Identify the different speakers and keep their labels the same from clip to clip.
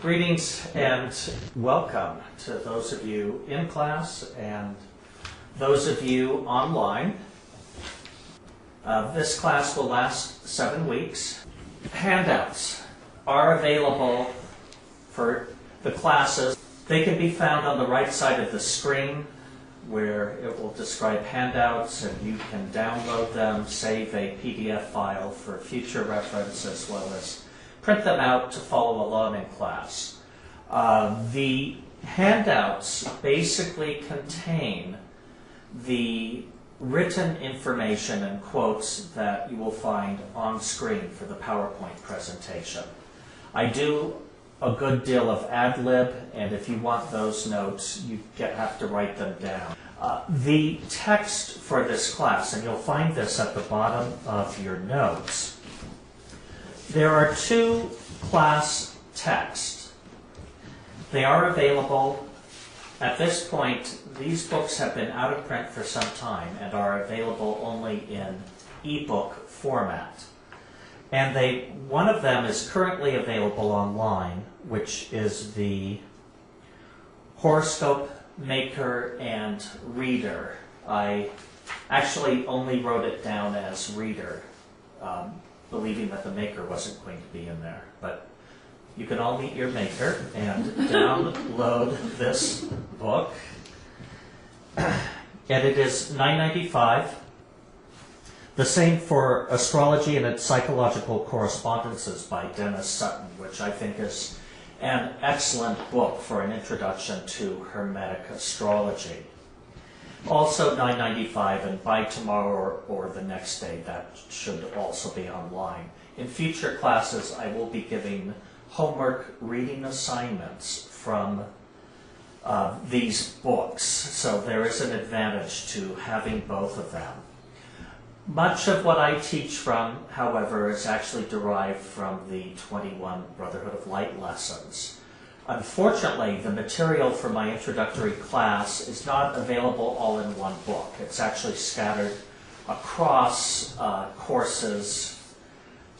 Speaker 1: Greetings and welcome to those of you in class and those of you online. This class will last 7 weeks. Handouts are available for the classes. They can be found on the right side of the screen where it will describe handouts, and you can download them, save a PDF file for future reference, as well as print them out to follow along in class. The handouts basically contain the written information and quotes that you will find on screen for the PowerPoint presentation. I do a good deal of ad-lib, and if you want those notes, you have to write them down. The text for this class, and you'll find this at the bottom of your notes, there are 2 class texts. They are available. At this point, these books have been out of print for some time and are available only in ebook format. And one of them is currently available online, which is the Horoscope Maker and Reader. I actually only wrote it down as Reader, believing that the Maker wasn't going to be in there. But you can all meet your Maker and download this book. And it is $9.95. The same for Astrology and its Psychological Correspondences by Dennis Sutton, which I think is an excellent book for an introduction to Hermetic Astrology. Also $9.95, and by tomorrow or the next day, that should also be online. In future classes, I will be giving homework reading assignments from these books, so there is an advantage to having both of them. Much of what I teach from, however, is actually derived from the 21 Brotherhood of Light lessons. Unfortunately, the material for my introductory class is not available all in one book. It's actually scattered across courses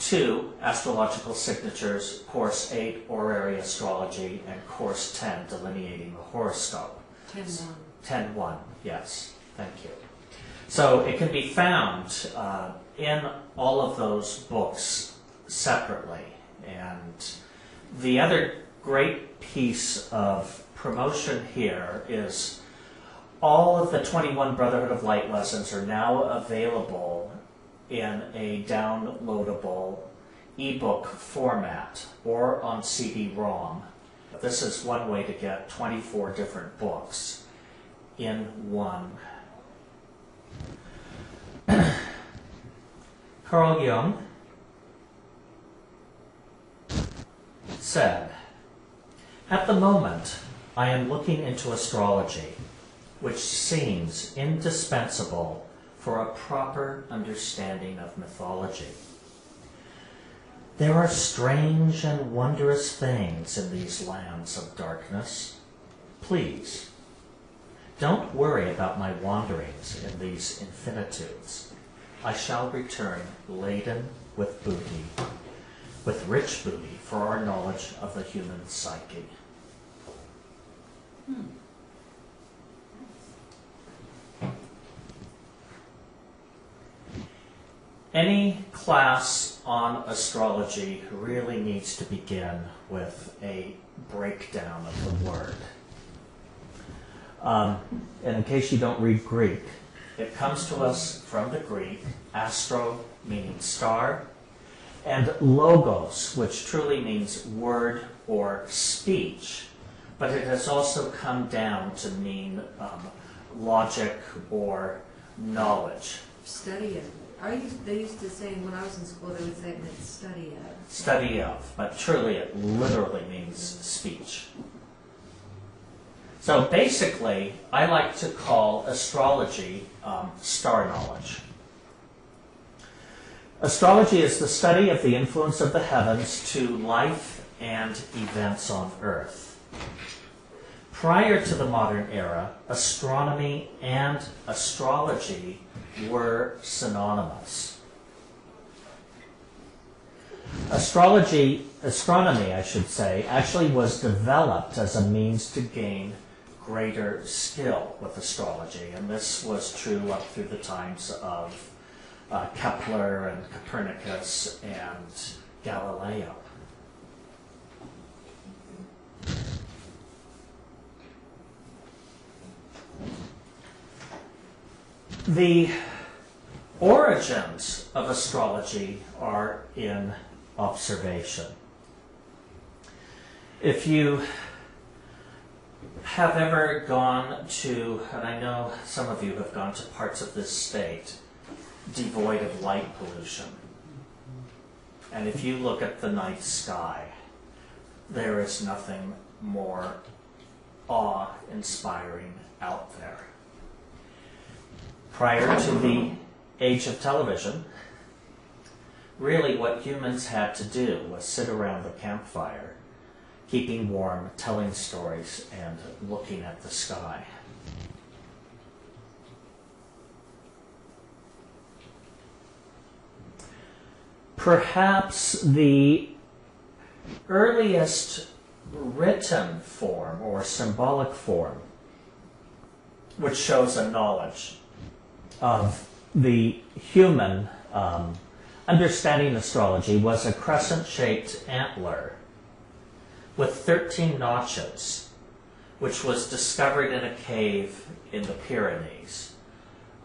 Speaker 1: 2, Astrological Signatures, Course 8, Horary Astrology, and Course 10, Delineating the Horoscope.
Speaker 2: 10-1.
Speaker 1: 10-1, yes. Thank you. So it can be found in all of those books separately. And the other great piece of promotion here is all of the 21 Brotherhood of Light lessons are now available in a downloadable ebook format or on CD-ROM. This is one way to get 24 different books in one. Carl Jung said, "At the moment, I am looking into astrology, which seems indispensable for a proper understanding of mythology. There are strange and wondrous things in these lands of darkness. Please, don't worry about my wanderings in these infinitudes. I shall return laden with booty, with rich booty for our knowledge of the human psyche." Any class on astrology really needs to begin with a breakdown of the word. And in case you don't read Greek, it comes to us from the Greek, astro meaning star, and logos, which truly means word or speech, but it has also come down to mean logic or knowledge.
Speaker 2: Study of. They used to say, when I was in school, they would say it meant study of.
Speaker 1: Study of, but truly it literally means speech. So basically, I like to call astrology star knowledge. Astrology is the study of the influence of the heavens to life and events on Earth. Prior to the modern era, astronomy and astrology were synonymous. Astrology astronomy, I should say, actually was developed as a means to gain greater skill with astrology, and this was true up through the times of Kepler and Copernicus and Galileo. The origins of astrology are in observation. If you have ever gone to, and I know some of you have gone to parts of this state devoid of light pollution, and if you look at the night sky, there is nothing more awe-inspiring out there. Prior to the age of television, really what humans had to do was sit around the campfire, keeping warm, telling stories, and looking at the sky. Perhaps the earliest written form or symbolic form which shows a knowledge of the human understanding astrology was a crescent-shaped antler with 13 notches, which was discovered in a cave in the Pyrenees.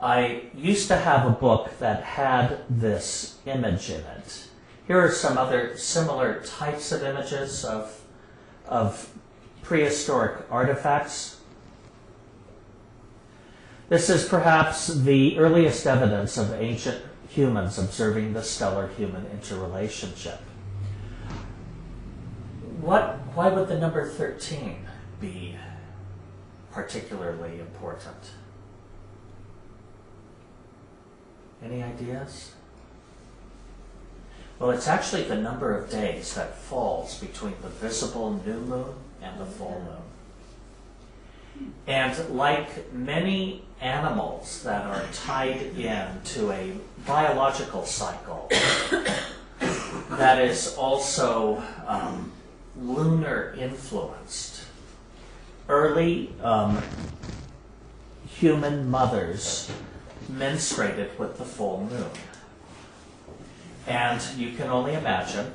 Speaker 1: I used to have a book that had this image in it. Here are some other similar types of images of prehistoric artifacts. This is perhaps the earliest evidence of ancient humans observing the stellar-human interrelationship. Why would the number 13 be particularly important? Any ideas? Well, it's actually the number of days that falls between the visible new moon and the full moon. And like many animals that are tied into a biological cycle that is also lunar influenced, early human mothers menstruated with the full moon. And you can only imagine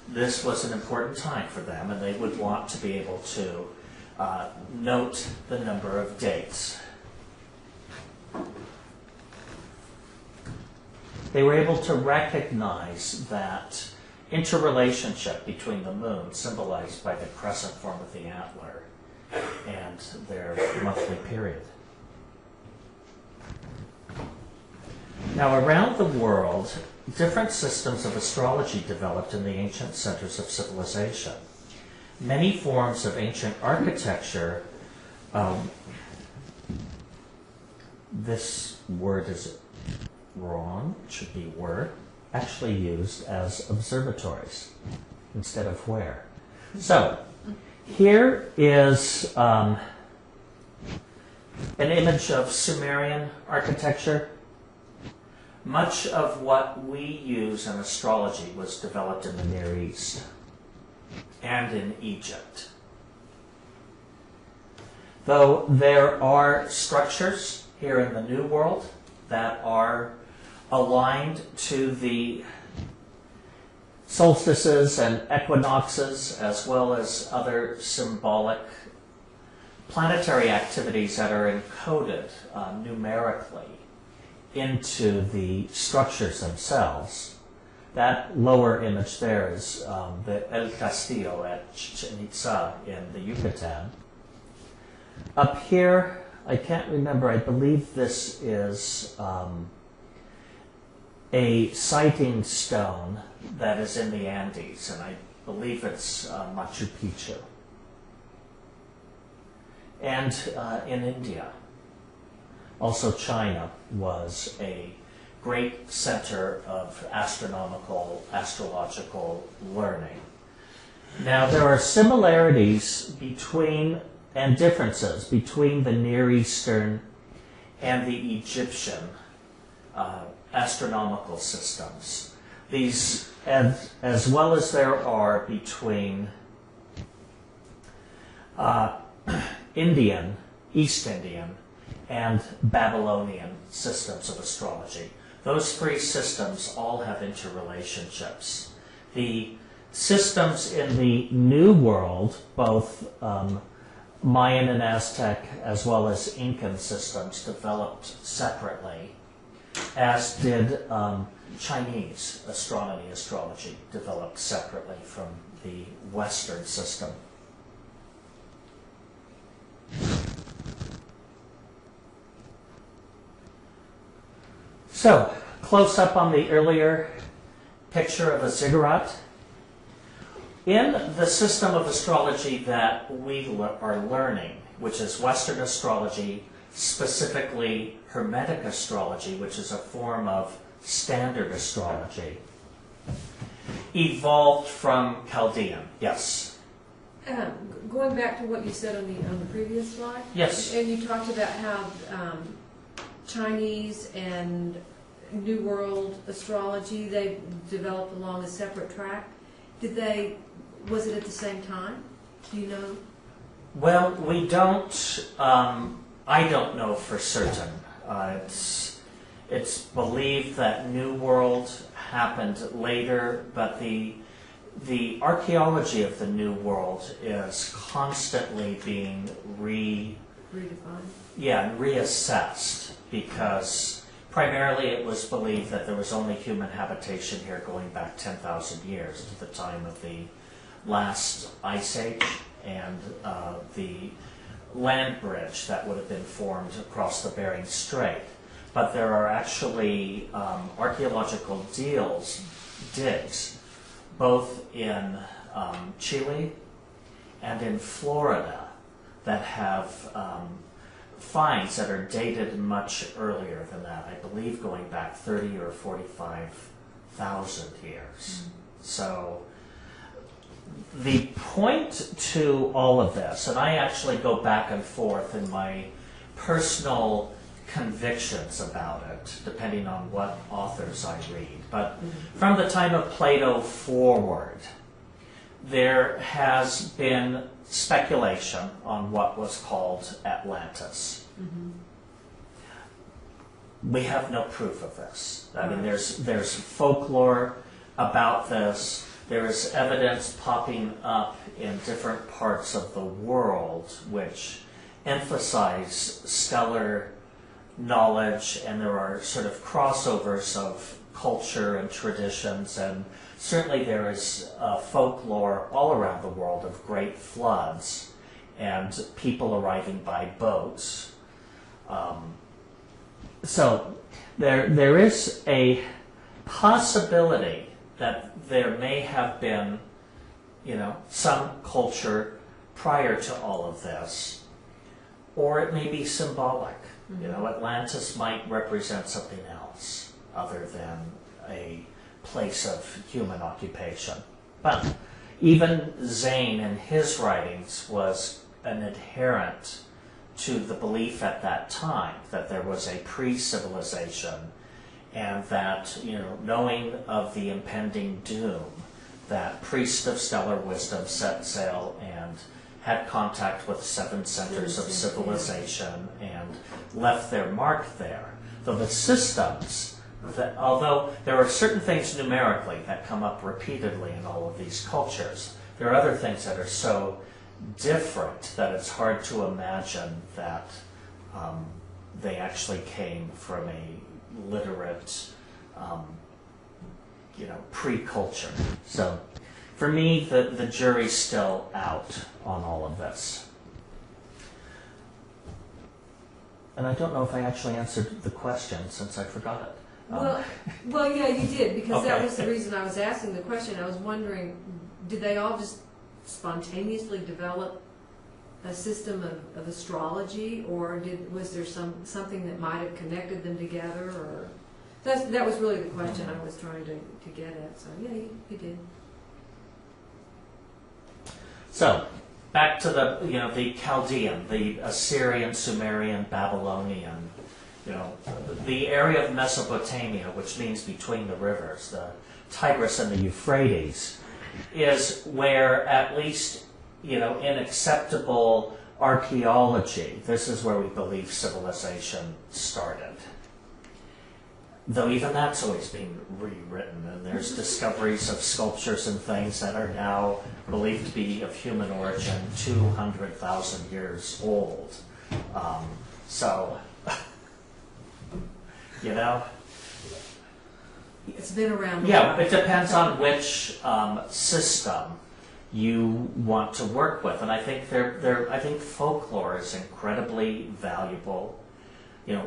Speaker 1: this was an important time for them, and they would want to be able to note the number of dates. They were able to recognize that interrelationship between the moon, symbolized by the crescent form of the antler, and their monthly period. Now, around the world, different systems of astrology developed in the ancient centers of civilization. Many forms of ancient architecture, this word is wrong, it should be were, actually used as observatories instead of where. So, here is an image of Sumerian architecture. Much of what we use in astrology was developed in the Near East and in Egypt. Though there are structures here in the New World that are aligned to the solstices and equinoxes, as well as other symbolic planetary activities that are encoded numerically into the structures themselves. That lower image there is the El Castillo at Chichen Itza in the Yucatan. Up here, I can't remember, I believe this is a sighting stone that is in the Andes, and I believe it's Machu Picchu. And in India, also China was a great center of astronomical, astrological learning. Now, there are similarities between and differences between the Near Eastern and the Egyptian astronomical systems. these, as well as there are between Indian, East Indian, and Babylonian systems of astrology. Those three systems all have interrelationships. The systems in the New World, both Mayan and Aztec as well as Incan systems, developed separately, as did Chinese astronomy, astrology, developed separately from the Western system. So, close up on the earlier picture of a ziggurat. In the system of astrology that we are learning, which is Western astrology, specifically Hermetic Astrology, which is a form of standard astrology, evolved from Chaldean. Yes?
Speaker 2: Going back to what you said on the previous slide?
Speaker 1: Yes.
Speaker 2: And you talked about how Chinese and New World astrology, they developed along a separate track. Was it at the same time? Do you know?
Speaker 1: Well, we don't, I don't know for certain. It's believed that New World happened later, but the archaeology of the New World is constantly being reassessed, because primarily it was believed that there was only human habitation here going back 10,000 years to the time of the last ice age and the land bridge that would have been formed across the Bering Strait. But there are actually archaeological digs, both in Chile and in Florida, that have finds that are dated much earlier than that. I believe going back 30 or 45,000 years. So the point to all of this, and I actually go back and forth in my personal convictions about it, depending on what authors I read. But from the time of Plato forward, there has been speculation on what was called Atlantis. We have no proof of this. I mean, there's folklore about this. There is evidence popping up in different parts of the world which emphasize stellar knowledge, and there are sort of crossovers of culture and traditions, and certainly there is folklore all around the world of great floods and people arriving by boats. So there is a possibility that there may have been, some culture prior to all of this, or it may be symbolic. Atlantis might represent something else other than a place of human occupation. But even Zane in his writings was an adherent to the belief at that time that there was a pre-civilization, and that, knowing of the impending doom, that priest of stellar wisdom set sail and had contact with 7 centers of civilization and left their mark there. Though the systems, although there are certain things numerically that come up repeatedly in all of these cultures, there are other things that are so different that it's hard to imagine that they actually came from a literate, pre-culture. So for me, the jury's still out on all of this. And I don't know if I actually answered the question, since I forgot it.
Speaker 2: Well, yeah, you did, because that
Speaker 1: Okay.
Speaker 2: was the reason I was asking the question. I was wondering, did they all just spontaneously develop a system of astrology, or was there something that might have connected them together? Or that was really the question I was trying to get at. So yeah, you did.
Speaker 1: So back to the Chaldean, the Assyrian, Sumerian, Babylonian. the area of Mesopotamia, which means between the rivers, the Tigris and the Euphrates, is where at least, in acceptable archaeology, this is where we believe civilization started. Though even that's always being rewritten, and there's discoveries of sculptures and things that are now believed to be of human origin 200,000 years old. So,
Speaker 2: It's been around.
Speaker 1: Yeah, it depends on which system you want to work with, and I think I think folklore is incredibly valuable,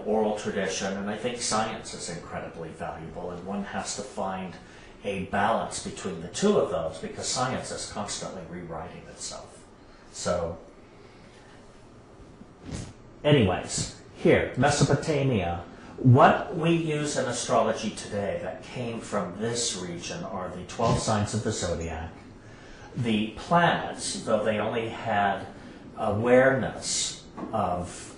Speaker 1: oral tradition, and I think science is incredibly valuable, and one has to find a balance between the two of those because science is constantly rewriting itself. So, anyways, here, Mesopotamia. What we use in astrology today that came from this region are the 12 signs of the Zodiac. The planets, though they only had awareness of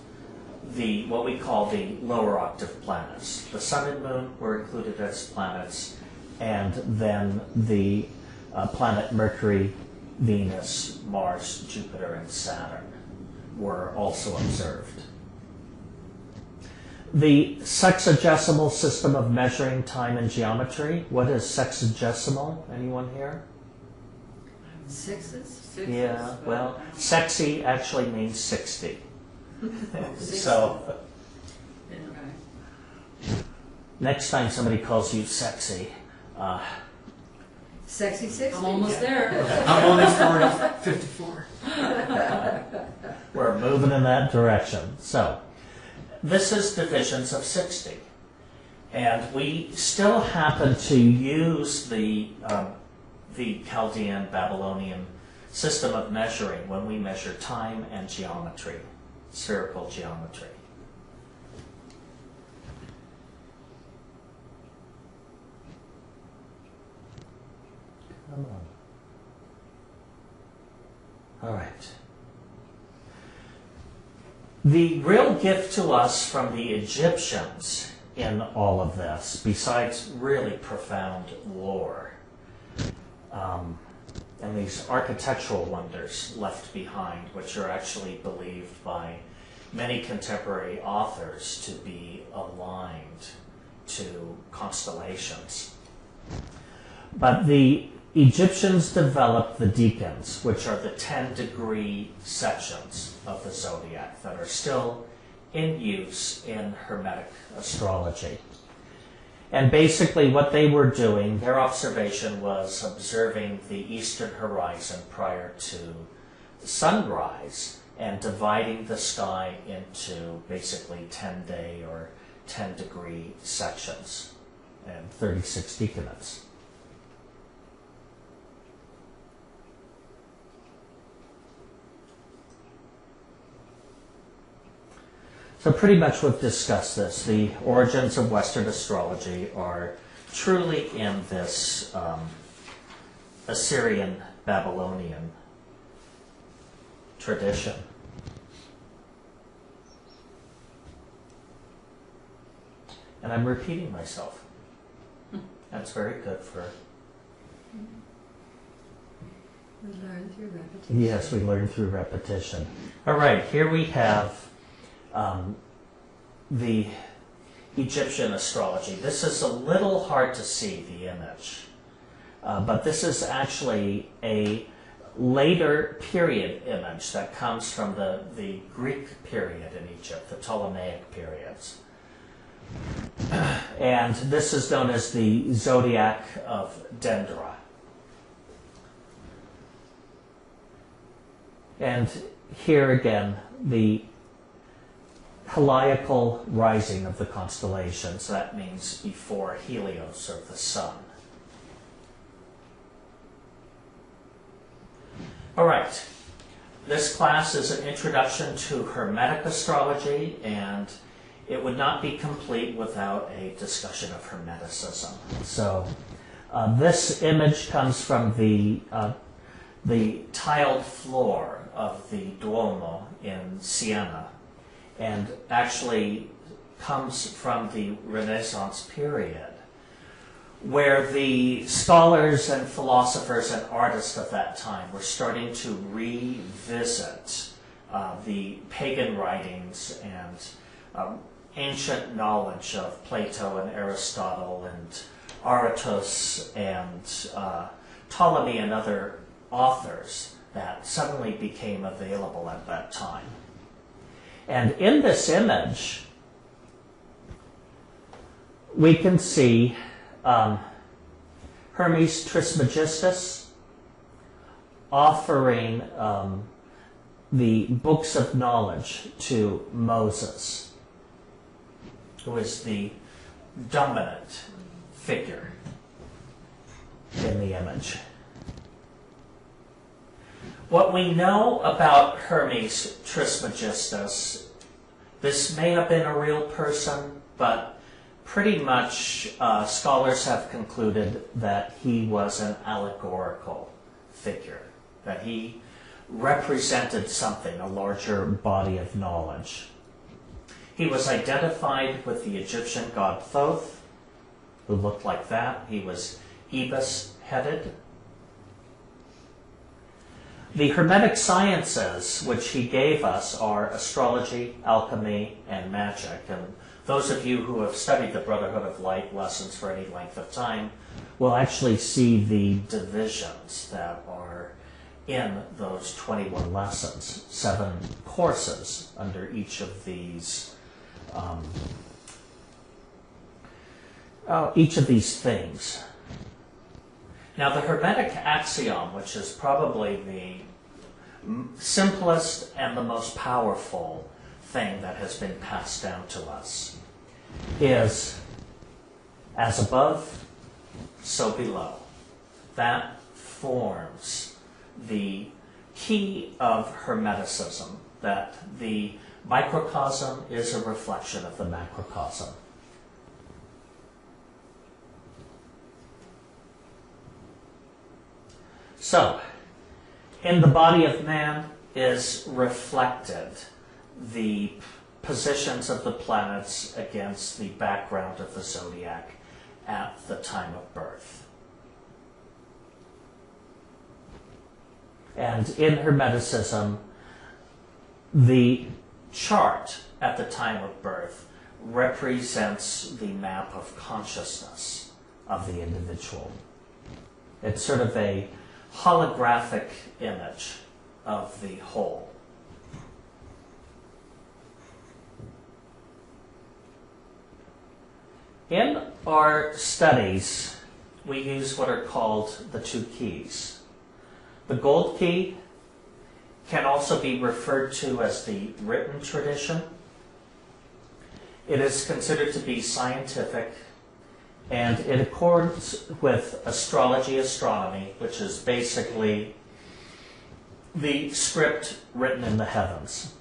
Speaker 1: what we call the lower octave planets. The Sun and Moon were included as planets, and then the planet Mercury, Venus, Mars, Jupiter, and Saturn were also observed. The sexagesimal system of measuring time and geometry. What is sexagesimal? Anyone here?
Speaker 2: Sixes?
Speaker 1: Yeah, well, sexy actually means 60. So, next time somebody calls you sexy,
Speaker 2: Sexy 60.
Speaker 3: I'm almost there.
Speaker 4: I'm only 54.
Speaker 1: we're moving in that direction. So, this is divisions of 60. And we still happen to use the Chaldean, Babylonian system of measuring when we measure time and geometry, spherical geometry. Come on. All right. The real gift to us from the Egyptians in all of this, besides really profound lore, and these architectural wonders left behind, which are actually believed by many contemporary authors to be aligned to constellations. But the Egyptians developed the decans, which are the 10-degree sections of the zodiac that are still in use in Hermetic astrology. And basically what they were doing, their observation was observing the eastern horizon prior to sunrise and dividing the sky into basically 10-day or 10-degree sections and 36 decanates. So pretty much we've discussed this. The origins of Western astrology are truly in this Assyrian, Babylonian tradition. And I'm repeating myself. That's very good for...
Speaker 2: We learn through repetition.
Speaker 1: Yes, we learn through repetition. All right, here we have the Egyptian astrology. This is a little hard to see, the image, but this is actually a later period image that comes from the Greek period in Egypt, the Ptolemaic periods. And this is known as the Zodiac of Dendra. And here again, the heliacal rising of the constellations. That means before Helios, or the sun. All right. This class is an introduction to Hermetic Astrology, and it would not be complete without a discussion of Hermeticism. So this image comes from the tiled floor of the Duomo in Siena. And actually, comes from the Renaissance period, where the scholars and philosophers and artists of that time were starting to revisit the pagan writings and ancient knowledge of Plato and Aristotle and Aratus and Ptolemy and other authors that suddenly became available at that time. And in this image, we can see Hermes Trismegistus offering the books of knowledge to Moses, who is the dominant figure in the image. What we know about Hermes Trismegistus, this may have been a real person, but pretty much scholars have concluded that he was an allegorical figure, that he represented something, a larger body of knowledge. He was identified with the Egyptian god Thoth, who looked like that. He was ibis-headed. The Hermetic sciences which he gave us are astrology, alchemy, and magic. And those of you who have studied the Brotherhood of Light lessons for any length of time will actually see the divisions that are in those 21 lessons, 7 courses under each of these things. Now, the Hermetic axiom, which is probably the simplest and the most powerful thing that has been passed down to us, is as above, so below. That forms the key of Hermeticism, that the microcosm is a reflection of the macrocosm. So, in the body of man is reflected the positions of the planets against the background of the zodiac at the time of birth. And in Hermeticism, the chart at the time of birth represents the map of consciousness of the individual. It's sort of a holographic image of the whole. In our studies, we use what are called the 2 keys. The gold key can also be referred to as the written tradition. It is considered to be scientific, and it accords with astrology, astronomy, which is basically the script written in the heavens.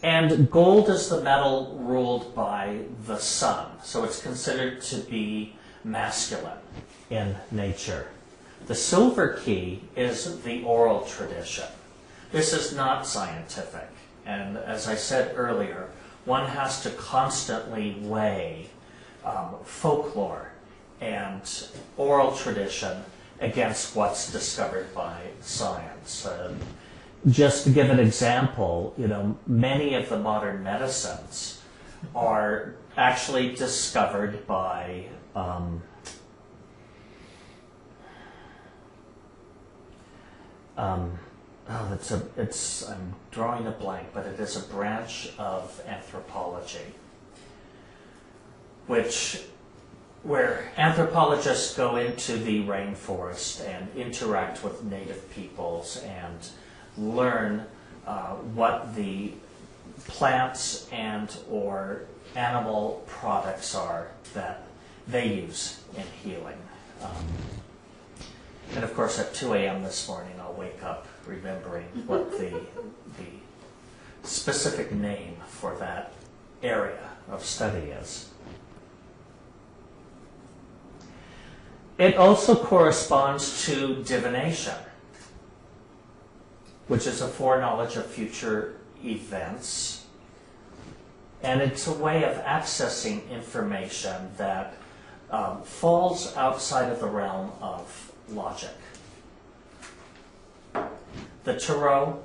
Speaker 1: And gold is the metal ruled by the sun, so it's considered to be masculine in nature. The silver key is the oral tradition. This is not scientific, and as I said earlier, one has to constantly weigh folklore and oral tradition against what's discovered by science. Just to give an example, many of the modern medicines are actually discovered by I'm drawing a blank, but it is a branch of anthropology, where anthropologists go into the rainforest and interact with native peoples and learn what the plants and or animal products are that they use in healing. And of course at 2 a.m. this morning I'll wake up remembering what the specific name for that area of study is. It also corresponds to divination, which is a foreknowledge of future events. And it's a way of accessing information that falls outside of the realm of logic. The tarot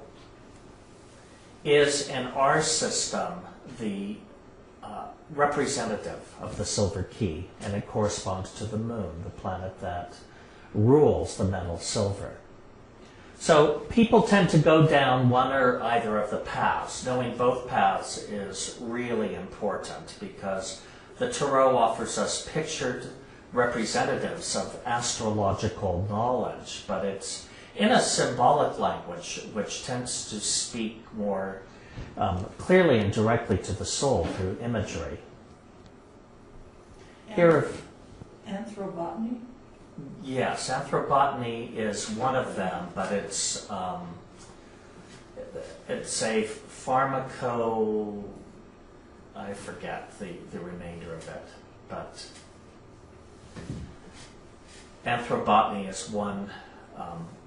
Speaker 1: is, in our system, the representative of the silver key, and it corresponds to the moon, the planet that rules the metal silver. So people tend to go down one or either of the paths. Knowing both paths is really important because the tarot offers us pictured representatives of astrological knowledge, but it's in a symbolic language which tends to speak more clearly and directly to the soul through imagery. Here,
Speaker 3: Anthropobotany?
Speaker 1: yes, anthropobotany is one of them, but it's a pharmaco. I forget the remainder of it, but anthropobotany is one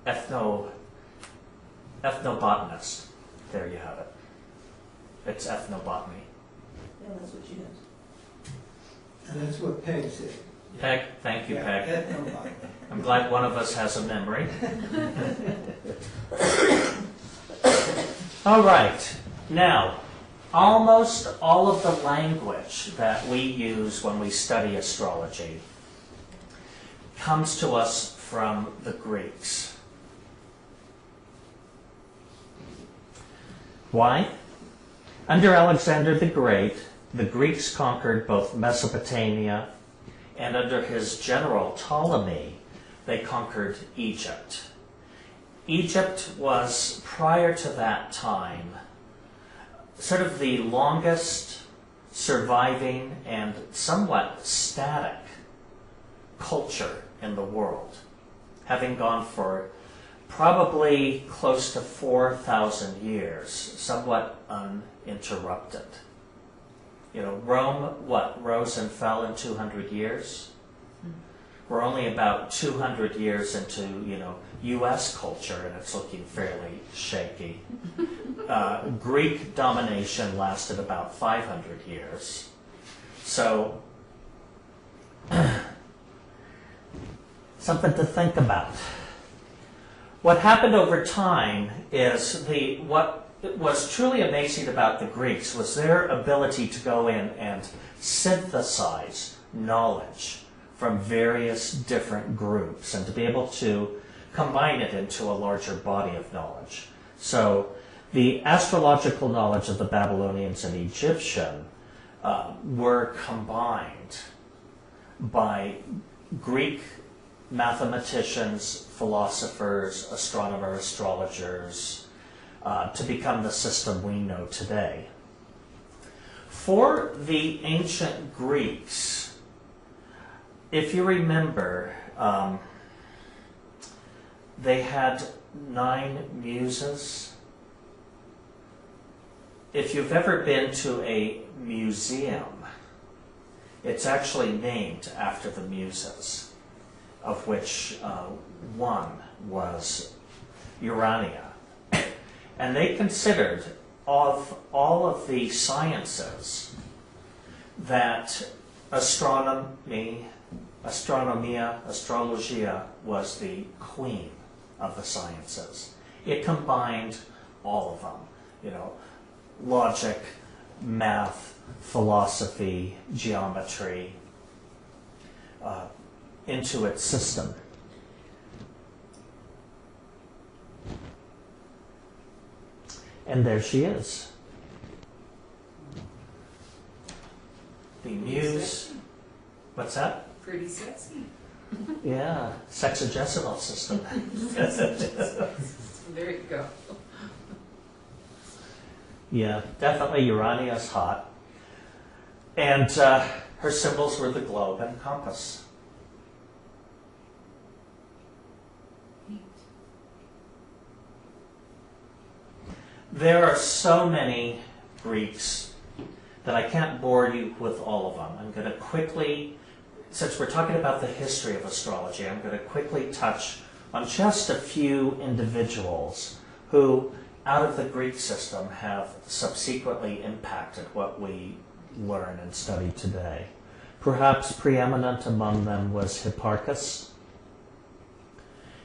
Speaker 1: ethnobotanist. There you have it. It's ethnobotany.
Speaker 3: Yeah, that's what she has.
Speaker 5: And that's what Peg said.
Speaker 1: Peg, thank you,
Speaker 5: Yeah,
Speaker 1: Peg.
Speaker 5: ethnobotany.
Speaker 1: I'm glad one of us has a memory. All right. Now, almost all of the language that we use when we study astrology comes to us from the Greeks. Why? Under Alexander the Great, the Greeks conquered both Mesopotamia, and under his general Ptolemy, they conquered Egypt. Egypt was, prior to that time, sort of the longest surviving and somewhat static culture in the world, having gone for probably close to 4,000 years, somewhat uninterrupted. You know, Rome, rose and fell in 200 years? We're only about 200 years into, U.S. culture, and it's looking fairly shaky. Greek domination lasted about 500 years. So, something to think about. What happened over time is what was truly amazing about the Greeks was their ability to go in and synthesize knowledge from various different groups and to be able to combine it into a larger body of knowledge. So the astrological knowledge of the Babylonians and Egyptian were combined by Greek mathematicians, philosophers, astronomers, astrologers, to become the system we know today. For the ancient Greeks, if you remember, they had 9 muses. If you've ever been to a museum, it's actually named after the muses, of which one was Urania. And they considered of all of the sciences that astronomy, astronomia, astrologia was the queen of the sciences. It combined all of them, logic, math, philosophy, geometry, into its system. And there she is. The muse. What's that?
Speaker 3: Pretty sexy.
Speaker 1: Yeah, sexagesimal system.
Speaker 3: There you go.
Speaker 1: Yeah, definitely Urania's hot. And her symbols were the globe and compass. There are so many Greeks that I can't bore you with all of them. I'm going to quickly, since we're talking about the history of astrology, I'm going to quickly touch on just a few individuals who, out of the Greek system have subsequently impacted what we learn and study today. Perhaps preeminent among them was Hipparchus.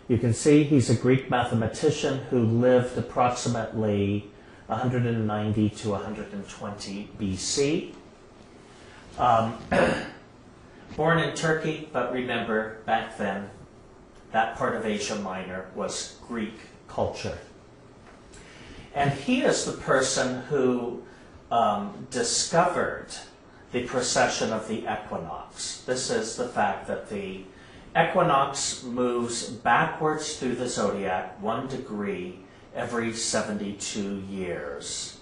Speaker 1: You can see he's a Greek mathematician who lived approximately 190 to 120 BC. Born in Turkey, but remember, back then, that part of Asia Minor was Greek culture. And he is the person who discovered the precession of the equinox. This is the fact that the equinox moves backwards through the zodiac 1 degree every 72 years.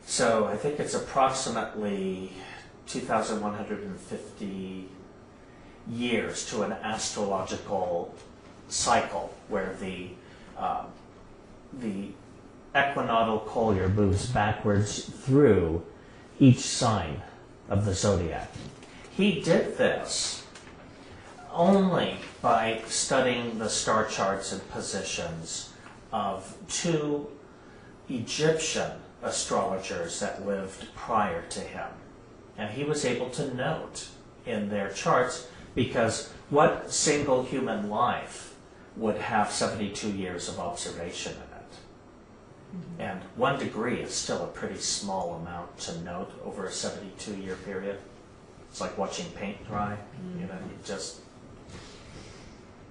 Speaker 1: So I think it's approximately 2,150 years to an astrological cycle where the equinoctial collier moves backwards through each sign of the zodiac. He did this only by studying the star charts and positions of 2 Egyptian astrologers that lived prior to him. And he was able to note in their charts, because what single human life would have 72 years of observation in it? And 1 degree is still a pretty small amount to note over a 72-year period. It's like watching paint dry. You know, you just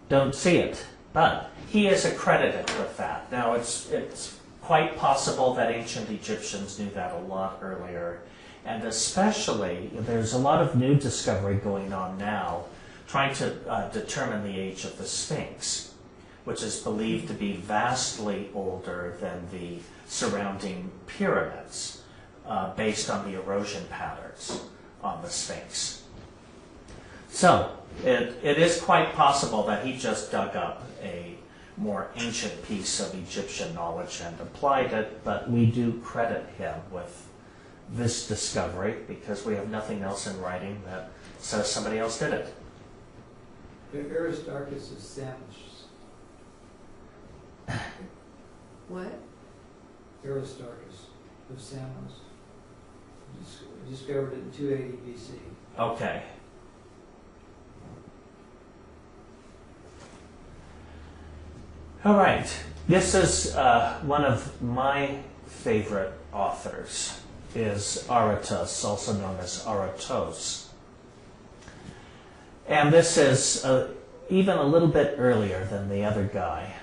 Speaker 1: don't see it. But he is accredited with that. Now, it's quite possible that ancient Egyptians knew that a lot earlier. And especially, there's a lot of new discovery going on now trying to determine the age of the Sphinx, which is believed to be vastly older than the surrounding pyramids, based on the erosion patterns on the Sphinx. So, it is quite possible that he just dug up a more ancient piece of Egyptian knowledge and applied it, but we do credit him with this discovery because we have nothing else in writing that says somebody else did it.
Speaker 5: Aristarchus is Samos.
Speaker 2: What?
Speaker 5: Aristarchus of Samos. Discovered it in 280 BC.
Speaker 1: Okay. All right. This is one of my favorite authors, is Aratus, also known as Aratos. And this is even a little bit earlier than the other guy.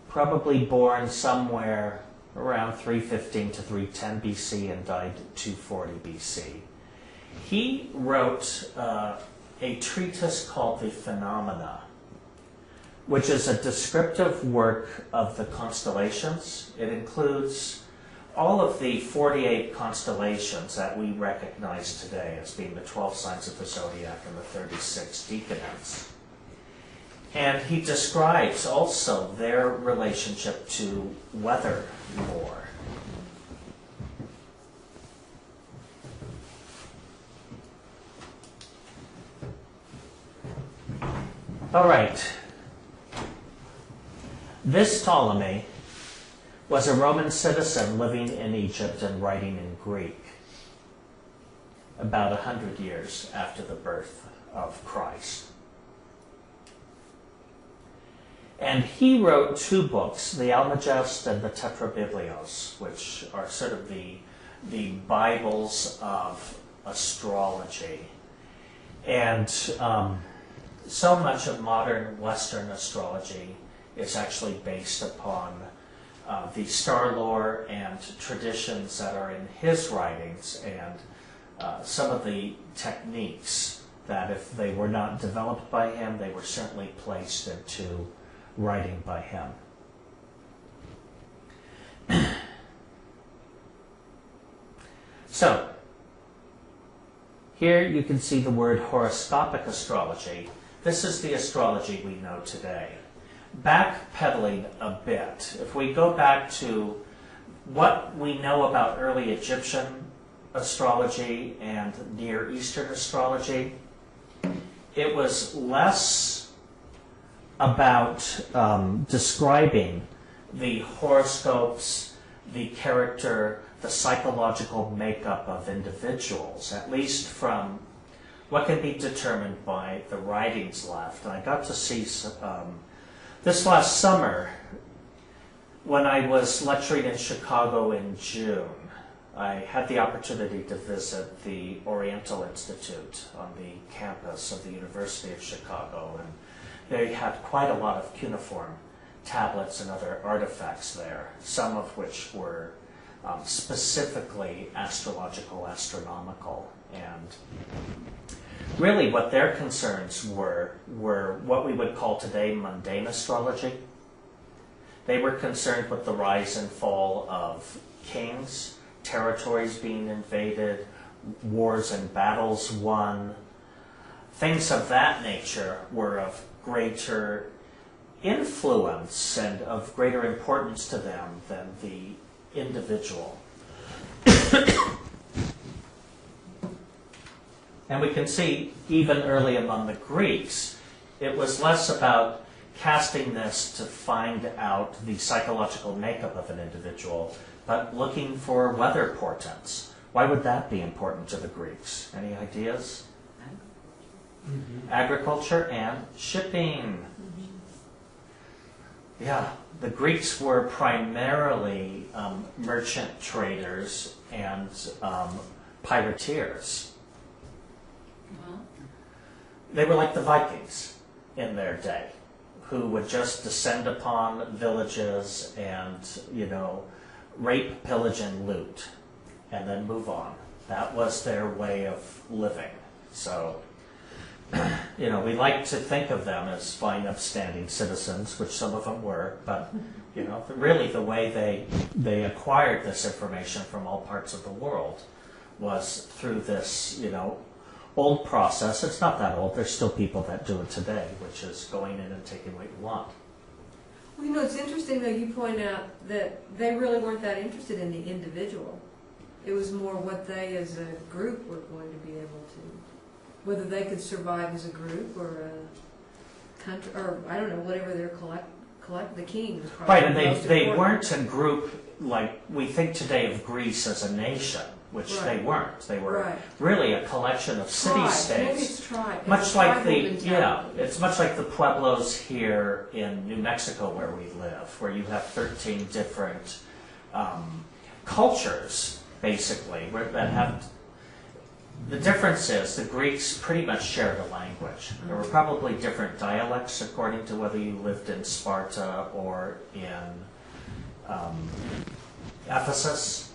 Speaker 1: Probably born somewhere around 315 to 310 BC and died 240 BC. He wrote a treatise called The Phenomena, which is a descriptive work of the constellations. It includes all of the 48 constellations that we recognize today as being the 12 signs of the zodiac and the 36 decadents. And he describes also their relationship to weather lore. All right. This Ptolemy was a Roman citizen living in Egypt and writing in Greek about 100 years after the birth of Christ. And he wrote 2 books, the Almagest and the Tetrabiblios, which are sort of the Bibles of astrology. And so much of modern Western astrology is actually based upon the star lore and traditions that are in his writings, and some of the techniques that, if they were not developed by him, they were certainly placed into writing by him. So, here you can see the word horoscopic astrology. This is the astrology we know today. Backpedaling a bit, if we go back to what we know about early Egyptian astrology and Near Eastern astrology, it was less about describing the horoscopes, the character, the psychological makeup of individuals, at least from what can be determined by the writings left. And I got to see this last summer when I was lecturing in Chicago in June. I had the opportunity to visit the Oriental Institute on the campus of the University of Chicago, and they had quite a lot of cuneiform tablets and other artifacts there, some of which were specifically astrological, astronomical, and really what their concerns were what we would call today mundane astrology. They were concerned with the rise and fall of kings, territories being invaded, wars and battles won. Things of that nature were of greater influence and of greater importance to them than the individual. And we can see, even early among the Greeks, it was less about casting this to find out the psychological makeup of an individual, but looking for weather portents. Why would that be important to the Greeks? Any ideas? Agriculture and shipping. Yeah, the Greeks were primarily merchant traders and pirateers. They were like the Vikings in their day, who would just descend upon villages and, rape, pillage, and loot, and then move on. That was their way of living. So, we like to think of them as fine, upstanding citizens, which some of them were, but, really the way they acquired this information from all parts of the world was through this, old process. It's not that old. There's still people that do it today, which is going in and taking what you want.
Speaker 2: Well, it's interesting though you point out that they really weren't that interested in the individual. It was more what they as a group were going to be able to, whether they could survive as a group or a country, or I don't know, whatever their the king was probably
Speaker 1: Right, and
Speaker 2: the most
Speaker 1: they
Speaker 2: important.
Speaker 1: weren't a group like we think today of Greece as a nation, which
Speaker 2: Right.
Speaker 1: they weren't. They were
Speaker 2: Right.
Speaker 1: really a collection of
Speaker 2: Tribe. Maybe
Speaker 1: city-states.
Speaker 2: it's tribe.
Speaker 1: Much
Speaker 2: It's
Speaker 1: like
Speaker 2: tribal mentality.
Speaker 1: it's much like the pueblos here in New Mexico where we live, where you have 13 different cultures, basically, that have. The difference is the Greeks pretty much shared a language. There were probably different dialects according to whether you lived in Sparta or in Ephesus,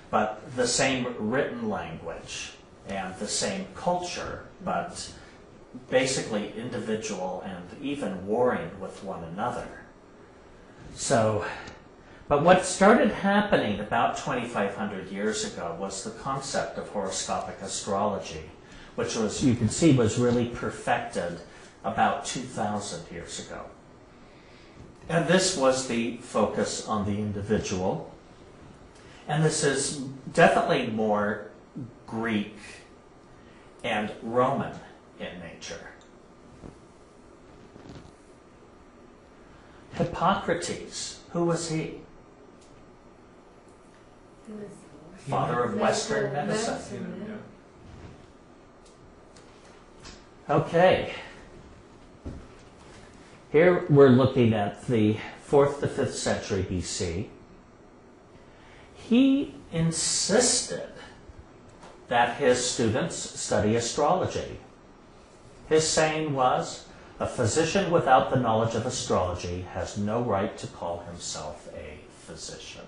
Speaker 1: but the same written language and the same culture, but basically individual and even warring with one another. So, but what started happening about 2,500 years ago was the concept of horoscopic astrology, which was, you can see, was really perfected about 2,000 years ago. And this was the focus on the individual. And this is definitely more Greek and Roman in nature. Hippocrates, who was he? Father of Western medicine. Okay. Here we're looking at the 4th to 5th century BC. He insisted that his students study astrology. His saying was, "A physician without the knowledge of astrology has no right to call himself a physician."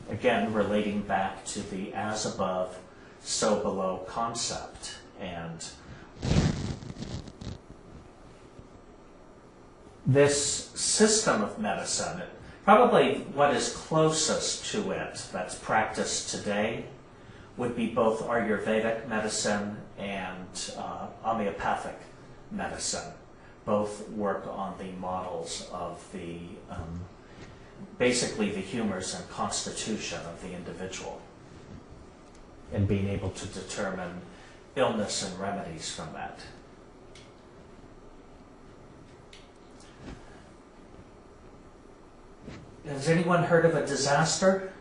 Speaker 1: Again, relating back to the as above, so below concept. And this system of medicine, probably what is closest to it that's practiced today, would be both Ayurvedic medicine and homeopathic medicine. Both work on the models of the basically the humors and constitution of the individual, and being able to determine illness and remedies from that. Has anyone heard of a disaster?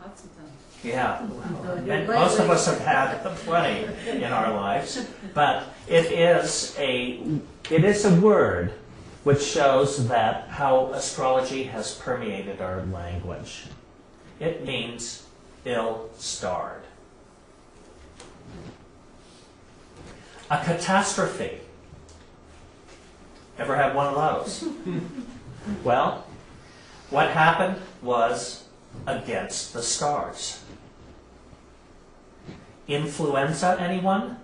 Speaker 3: Lots of them.
Speaker 1: Yeah,
Speaker 2: Lately.
Speaker 1: most of us have had plenty in our lives, but it is a word which shows that how astrology has permeated our language. It means ill-starred. A catastrophe. Ever had one of those? Well, what happened was against the stars. Influenza, anyone?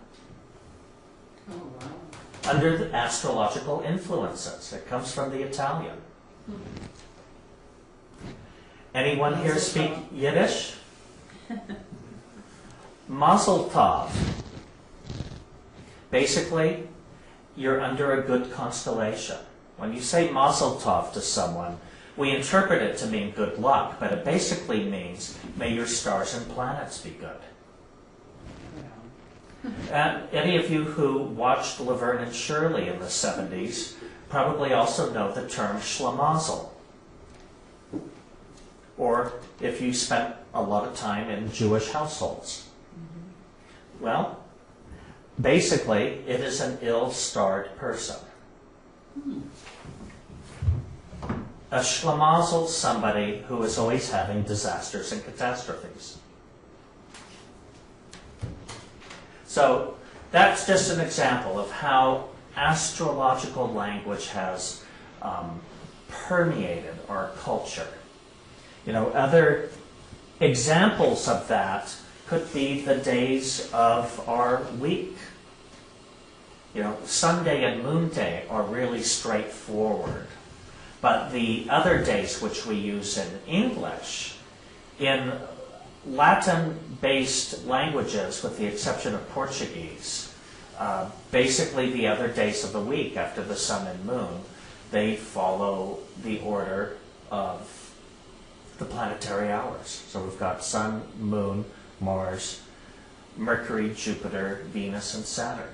Speaker 3: Oh, wow.
Speaker 1: Under the astrological influences. It comes from the Italian. Anyone here speak Yiddish? Mazel tov. Basically, you're under a good constellation. When you say mazel tov to someone, we interpret it to mean good luck, but it basically means may your stars and planets be good. And any of you who watched Laverne and Shirley in the 70s probably also know the term schlemazel. Or if you spent a lot of time in Jewish households. Well, basically, it is an ill-starred person. A schlemazel is somebody who is always having disasters and catastrophes. So that's just an example of how astrological language has permeated our culture. You know, other examples of that could be the days of our week. You know, Sunday and Moon Day are really straightforward. But the other days which we use in English, in Latin-based languages, with the exception of Portuguese, basically the other days of the week after the sun and moon, they follow the order of the planetary hours. So we've got sun, moon, Mars, Mercury, Jupiter, Venus, and Saturn.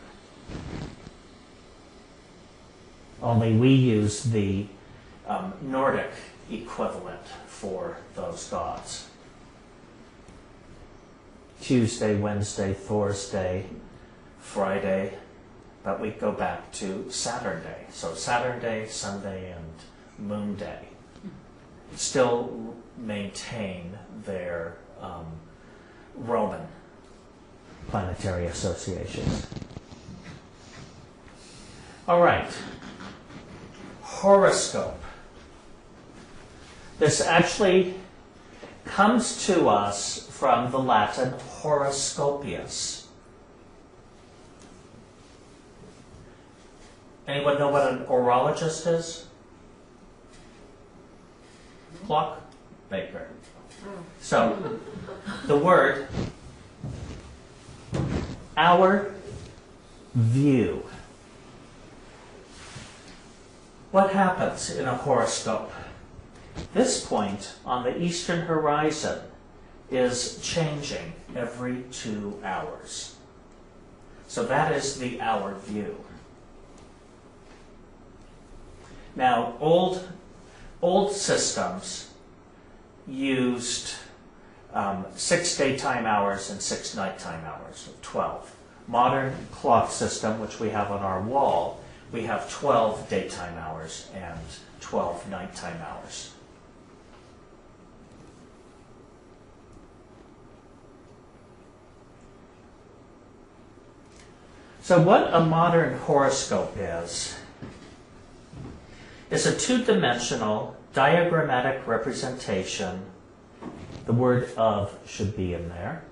Speaker 1: Only we use the Nordic equivalent for those gods. Tuesday, Wednesday, Thursday, Friday, but we go back to Saturn Day. So Saturn Day, Sunday, and Moon Day still maintain their Roman planetary associations. All right, horoscope. This actually comes to us from the Latin horoscopius. Anyone know what an horologist is? Clock maker. So, the word our view. What happens in a horoscope? This point on the eastern horizon is changing every 2 hours. So that is the hour view. Now, old systems used 6 daytime hours and 6 nighttime hours, 12. Modern clock system, which we have on our wall, we have 12 daytime hours and 12 nighttime hours. So what a modern horoscope is a two-dimensional diagrammatic representation, the word of should be in there,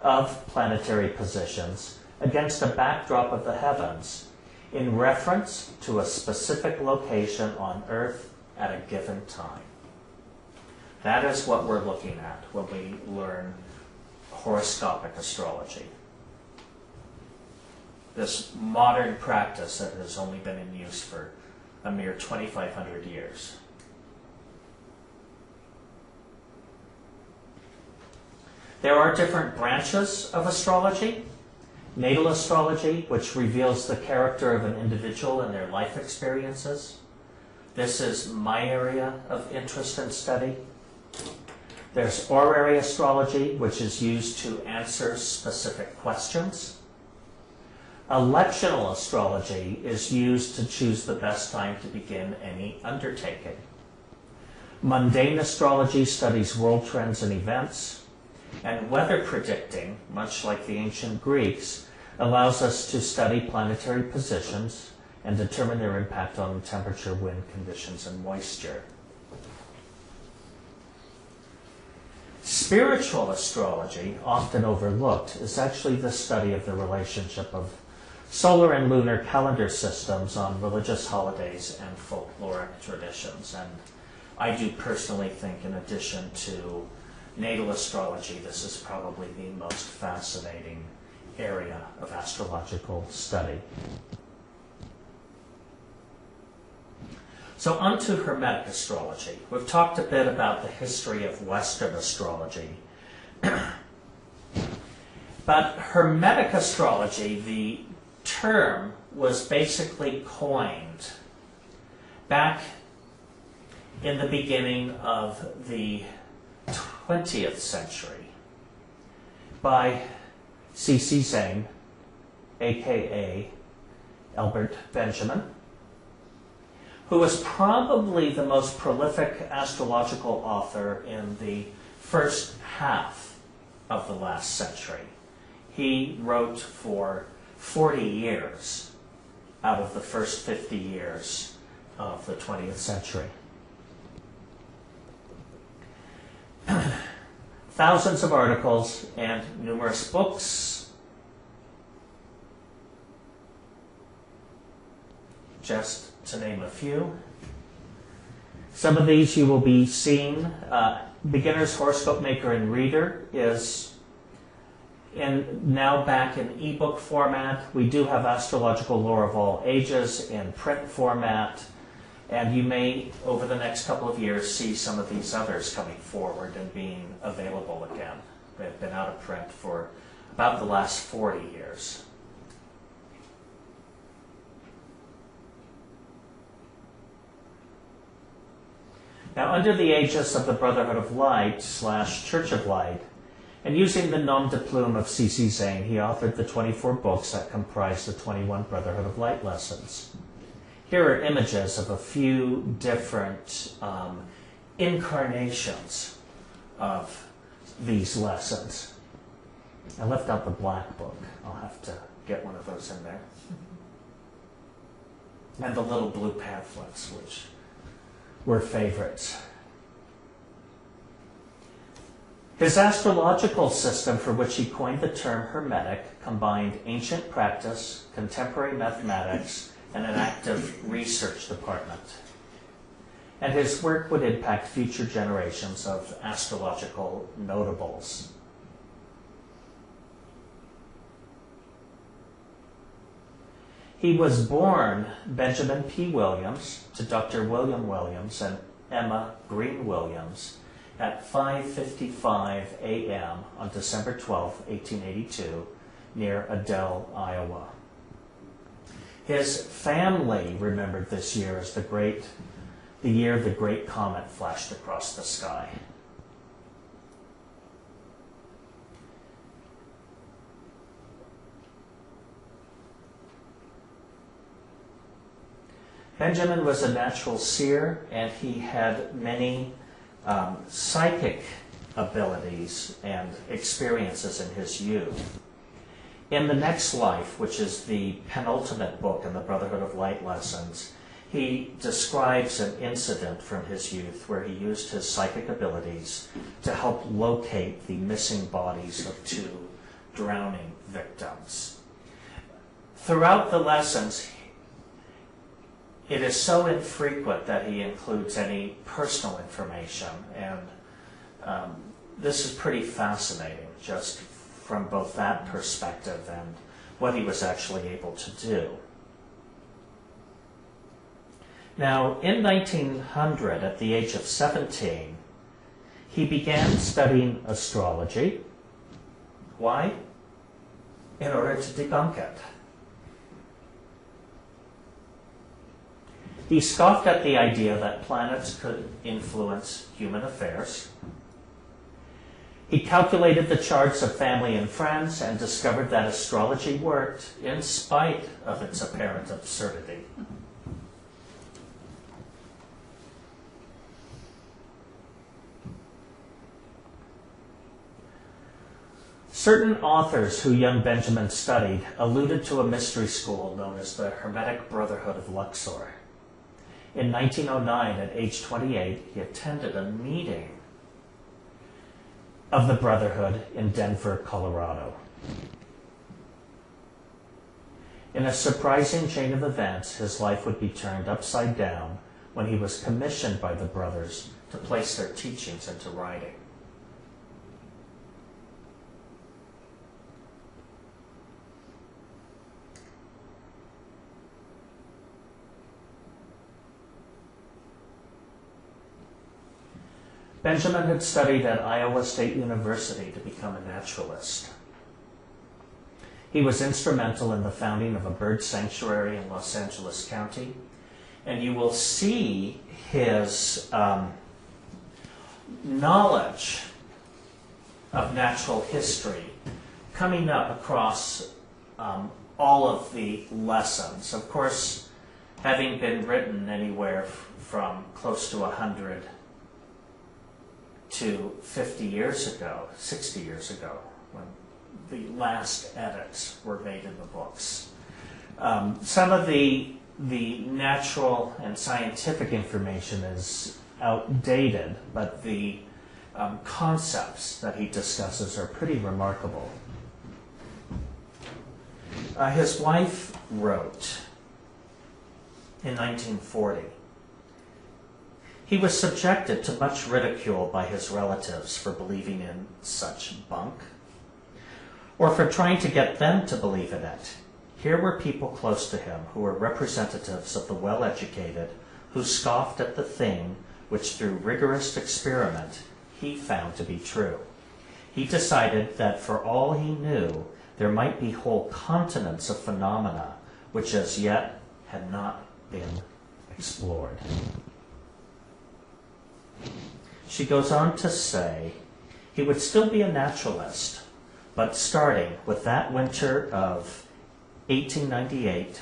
Speaker 1: of planetary positions against a backdrop of the heavens in reference to a specific location on Earth at a given time. That is what we're looking at when we learn horoscopic astrology. This modern practice that has only been in use for a mere 2,500 years. There are different branches of astrology. Natal astrology, which reveals the character of an individual and their life experiences. This is my area of interest and study. There's horary astrology, which is used to answer specific questions. Electional astrology is used to choose the best time to begin any undertaking. Mundane astrology studies world trends and events. And weather predicting, much like the ancient Greeks, allows us to study planetary positions and determine their impact on temperature, wind conditions, and moisture. Spiritual astrology, often overlooked, is actually the study of the relationship of solar and lunar calendar systems on religious holidays and folkloric traditions. And I do personally think, in addition to natal astrology, this is probably the most fascinating area of astrological study. So on to Hermetic astrology. We've talked a bit about the history of Western astrology. But Hermetic astrology, the term, was basically coined back in the beginning of the 20th century by C.C. Zane, a.k.a. Albert Benjamin, who was probably the most prolific astrological author in the first half of the last century. He wrote for 40 years out of the first 50 years of the 20th century. Thousands of articles and numerous books. Just to name a few. Some of these you will be seeing. Beginner's Horoscope Maker and Reader is now back in ebook format. We do have Astrological Lore of All Ages in print format. And you may, over the next couple of years, see some of these others coming forward and being available again. They've been out of print for about the last 40 years. Now, under the aegis of the Brotherhood of Light / Church of Light, and using the nom de plume of C.C. Zane, he authored the 24 books that comprise the 21 Brotherhood of Light lessons. Here are images of a few different incarnations of these lessons. I left out the black book. I'll have to get one of those in there. And the little blue pamphlets, which were favorites. His astrological system, for which he coined the term Hermetic, combined ancient practice, contemporary mathematics, and an active research department. And his work would impact future generations of astrological notables. He was born Benjamin P. Williams to Dr. William Williams and Emma Green Williams at 5:55 a.m. on December 12, 1882, near Adel, Iowa. His family remembered this year as the year the great comet flashed across the sky. Benjamin was a natural seer, and he had many psychic abilities and experiences in his youth. In The Next Life, which is the penultimate book in the Brotherhood of Light lessons, he describes an incident from his youth where he used his psychic abilities to help locate the missing bodies of 2 drowning victims. Throughout the lessons, it is so infrequent that he includes any personal information, and this is pretty fascinating, just from both that perspective and what he was actually able to do. Now, in 1900, at the age of 17, he began studying astrology. Why? In order to debunk it. He scoffed at the idea that planets could influence human affairs. He calculated the charts of family and friends and discovered that astrology worked in spite of its apparent absurdity. Certain authors who young Benjamin studied alluded to a mystery school known as the Hermetic Brotherhood of Luxor. In 1909, at age 28, he attended a meeting of the Brotherhood in Denver, Colorado. In a surprising chain of events, his life would be turned upside down when he was commissioned by the brothers to place their teachings into writing. Benjamin had studied at Iowa State University to become a naturalist. He was instrumental in the founding of a bird sanctuary in Los Angeles County, and you will see his knowledge of natural history coming up across all of the lessons. Of course, having been written anywhere from close to 100 to 50 years ago, 60 years ago, when the last edits were made in the books. Some of the natural and scientific information is outdated, but the concepts that he discusses are pretty remarkable. His wife wrote in 1940, "He was subjected to much ridicule by his relatives for believing in such bunk, or for trying to get them to believe in it. Here were people close to him who were representatives of the well-educated, who scoffed at the thing which through rigorous experiment he found to be true. He decided that for all he knew, there might be whole continents of phenomena which as yet had not been explored." She goes on to say, he would still be a naturalist, but starting with that winter of 1898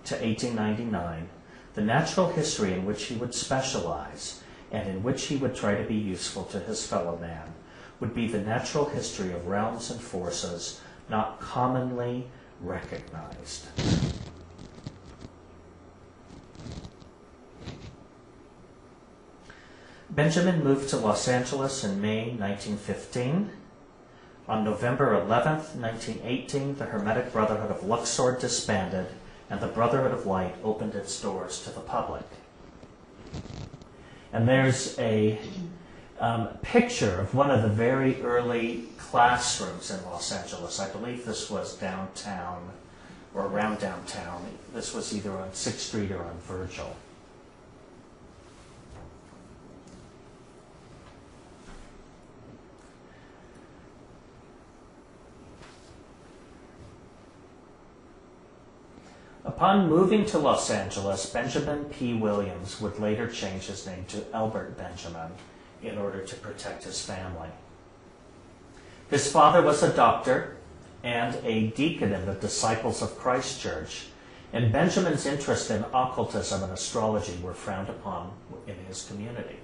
Speaker 1: to 1899, the natural history in which he would specialize and in which he would try to be useful to his fellow man would be the natural history of realms and forces not commonly recognized. Benjamin moved to Los Angeles in May 1915. On November 11th, 1918, the Hermetic Brotherhood of Luxor disbanded, and the Brotherhood of Light opened its doors to the public. And there's a picture of one of the very early classrooms in Los Angeles. I believe this was downtown, or around downtown. This was either on 6th Street or on Virgil. Upon moving to Los Angeles, Benjamin P. Williams would later change his name to Albert Benjamin in order to protect his family. His father was a doctor and a deacon in the Disciples of Christ Church, and Benjamin's interest in occultism and astrology were frowned upon in his community.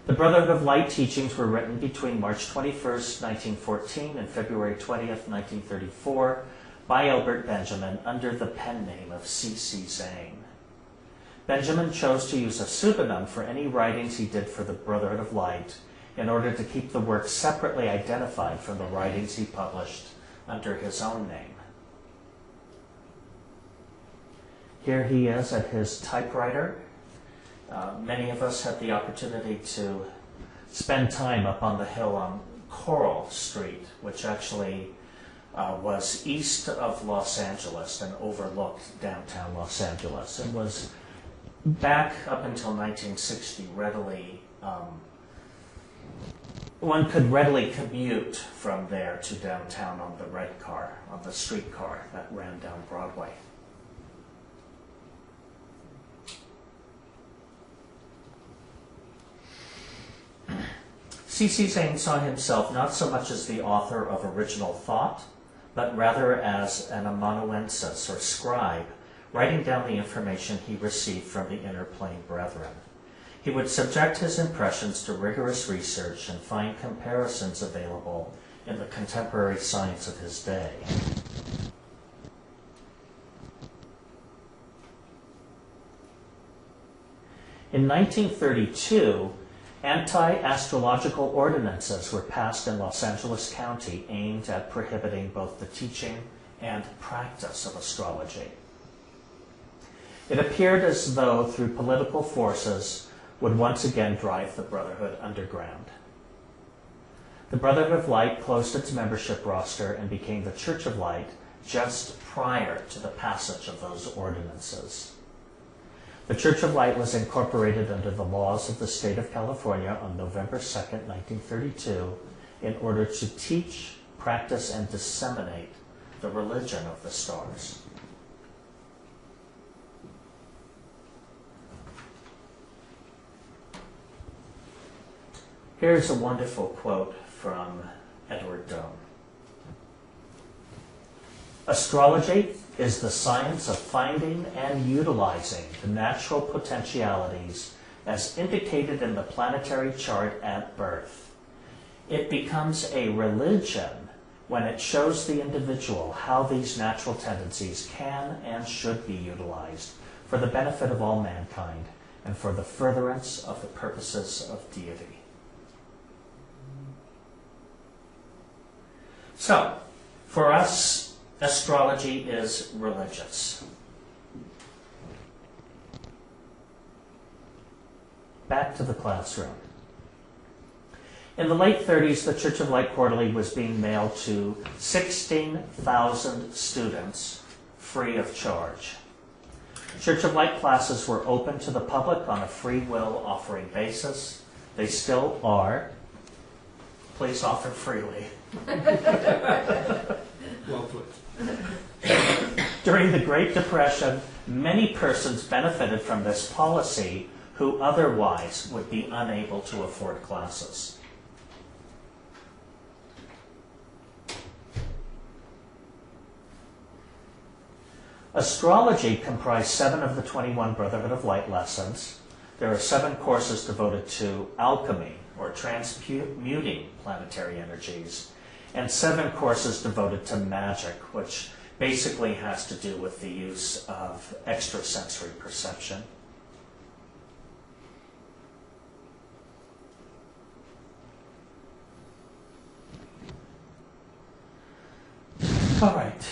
Speaker 1: The Brotherhood of Light teachings were written between March 21st, 1914 and February 20th, 1934 by Albert Benjamin under the pen name of C.C. Zane. Benjamin chose to use a pseudonym for any writings he did for the Brotherhood of Light in order to keep the work separately identified from the writings he published under his own name. Here he is at his typewriter. Many of us had the opportunity to spend time up on the hill on Coral Street, which actually was east of Los Angeles and overlooked downtown Los Angeles, and was back up until 1960 readily, one could readily commute from there to downtown on the red car, on the streetcar that ran down Broadway. C.C. Zane saw himself not so much as the author of original thought, but rather as an amanuensis or scribe, writing down the information he received from the inner plane brethren. He would subject his impressions to rigorous research and find comparisons available in the contemporary science of his day. In 1932, anti-astrological ordinances were passed in Los Angeles County aimed at prohibiting both the teaching and practice of astrology. It appeared as though, through political forces, would once again drive the Brotherhood underground. The Brotherhood of Light closed its membership roster and became the Church of Light just prior to the passage of those ordinances. The Church of Light was incorporated under the laws of the state of California on November 2nd, 1932, in order to teach, practice, and disseminate the religion of the stars. Here's a wonderful quote from Edward Dome. Astrology is the science of finding and utilizing the natural potentialities as indicated in the planetary chart at birth. It becomes a religion when it shows the individual how these natural tendencies can and should be utilized for the benefit of all mankind and for the furtherance of the purposes of deity. So, for us, astrology is religious. Back to the classroom. In the late 30s, the Church of Light Quarterly was being mailed to 16,000 students free of charge. Church of Light classes were open to the public on a free will offering basis. They still are. Please offer freely.
Speaker 4: Well put.
Speaker 1: During the Great Depression, many persons benefited from this policy who otherwise would be unable to afford classes. Astrology comprised 7 of the 21 Brotherhood of Light lessons. There are 7 courses devoted to alchemy, or transmuting planetary energies, and 7 courses devoted to magic, which basically has to do with the use of extrasensory perception. All right.